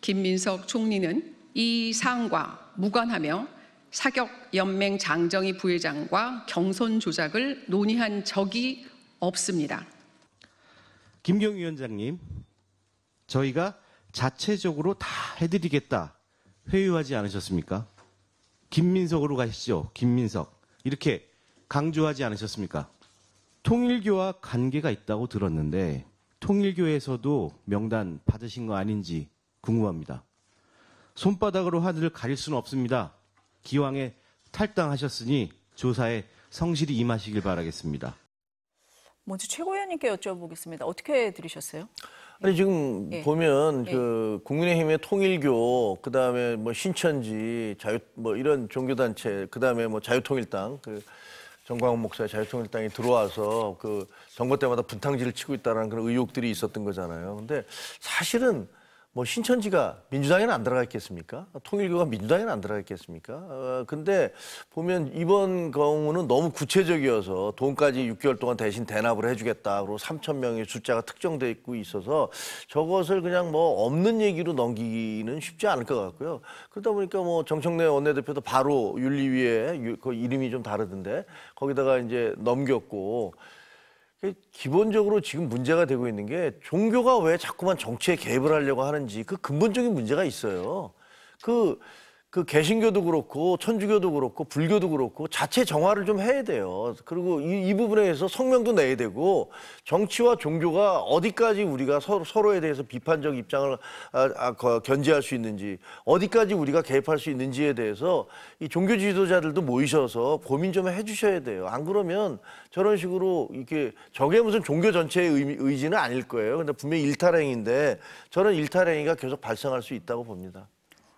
김민석 총리는 이 사안과 무관하며 사격연맹 장정희 부회장과 경선 조작을 논의한 적이 없습니다. 김경 위원장님, 저희가 자체적으로 다 해드리겠다 회유하지 않으셨습니까? 김민석으로 가시죠. 김민석. 이렇게 강조하지 않으셨습니까? 통일교와 관계가 있다고 들었는데 통일교에서도 명단 받으신 거 아닌지 궁금합니다. 손바닥으로 하늘을 가릴 수는 없습니다. 기왕에 탈당하셨으니 조사에 성실히 임하시길 바라겠습니다. 먼저 최고 위원님께 여쭤보겠습니다. 어떻게 들으셨어요? 아니 지금 보면 그 국민의힘의 통일교, 그다음에 뭐 신천지, 뭐 이런 종교단체, 그다음에 뭐 자유통일당, 그 정광훈 목사의 자유통일당이 들어와서 그 선거 때마다 분탕질을 치고 있다는 그런 의혹들이 있었던 거잖아요. 근데 사실은 뭐 신천지가 민주당에는 안 들어가 있겠습니까? 통일교가 민주당에는 안 들어가 있겠습니까? 근데 보면 이번 경우는 너무 구체적이어서 돈까지 6개월 동안 대신 대납을 해주겠다. 그리고 3,000명의 숫자가 특정돼 있고 있어서 저것을 그냥 뭐 없는 얘기로 넘기기는 쉽지 않을 것 같고요. 그러다 보니까 뭐 정청래 원내대표도 바로 윤리위에 그 이름이 좀 다르던데 거기다가 이제 넘겼고 기본적으로 지금 문제가 되고 있는 게 종교가 왜 자꾸만 정치에 개입을 하려고 하는지 그 근본적인 문제가 있어요. 그 개신교도 그렇고 천주교도 그렇고 불교도 그렇고 자체 정화를 좀 해야 돼요. 그리고 이 부분에 대해서 성명도 내야 되고 정치와 종교가 어디까지 우리가 서로에 대해서 비판적 입장을 견지할 수 있는지 어디까지 우리가 개입할 수 있는지에 대해서 이 종교 지도자들도 모이셔서 고민 좀 해주셔야 돼요. 안 그러면 저런 식으로 이렇게 저게 무슨 종교 전체의 의지는 아닐 거예요. 근데 분명히 일탈행위인데 저런 일탈행위가 계속 발생할 수 있다고 봅니다.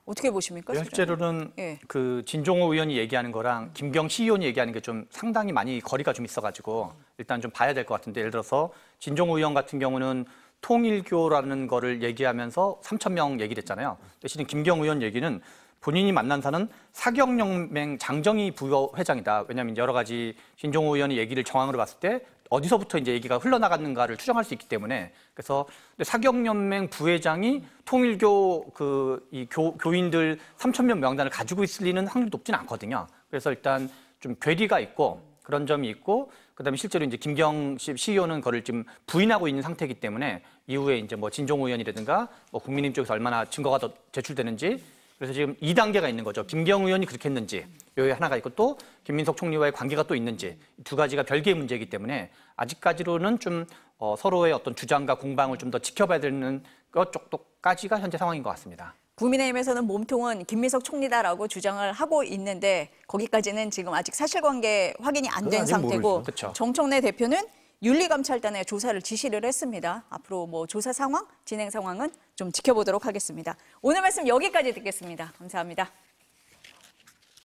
어떻게 보십니까? 실제로는 예. 그 진종호 의원이 얘기하는 거랑 김경시 의원이 얘기하는 게 좀 상당히 많이 거리가 좀 있어가지고 일단 좀 봐야 될 것 같은데 예를 들어서 진종호 의원 같은 경우는 통일교라는 거를 얘기하면서 3,000명 얘기를 했잖아요. 대신 김경 의원 얘기는 본인이 만난 사는 사경연맹 장정희 부회장이다. 왜냐하면 여러 가지 진종호 의원의 얘기를 정황으로 봤을 때 어디서부터 이제 얘기가 흘러나갔는가를 추정할 수 있기 때문에 그래서 사경연맹 부회장이 통일교 교인들 3,000명 명단을 가지고 있을 리는 확률이 높지는 않거든요. 그래서 일단 좀 괴리가 있고 그런 점이 있고 그다음에 실제로 이제 김경식 CEO는 그걸 지금 부인하고 있는 상태이기 때문에 이후에 이제 뭐 진종호 의원이라든가 뭐 국민의힘 쪽에서 얼마나 증거가 더 제출되는지 그래서 지금 2단계가 있는 거죠. 김경 의원이 그렇게 했는지 여기 하나가 있고 또 김민석 총리와의 관계가 또 있는지 두 가지가 별개의 문제이기 때문에 아직까지로는 좀 서로의 어떤 주장과 공방을 좀 더 지켜봐야 되는 것 정도까지가 현재 상황인 것 같습니다. 국민의힘에서는 몸통은 김민석 총리다라고 주장을 하고 있는데 거기까지는 지금 아직 사실관계 확인이 안 된 상태고 정청래 대표는 윤리감찰단에 조사를 지시를 했습니다. 앞으로 뭐 조사 상황, 진행 상황은 좀 지켜보도록 하겠습니다. 오늘 말씀 여기까지 듣겠습니다. 감사합니다.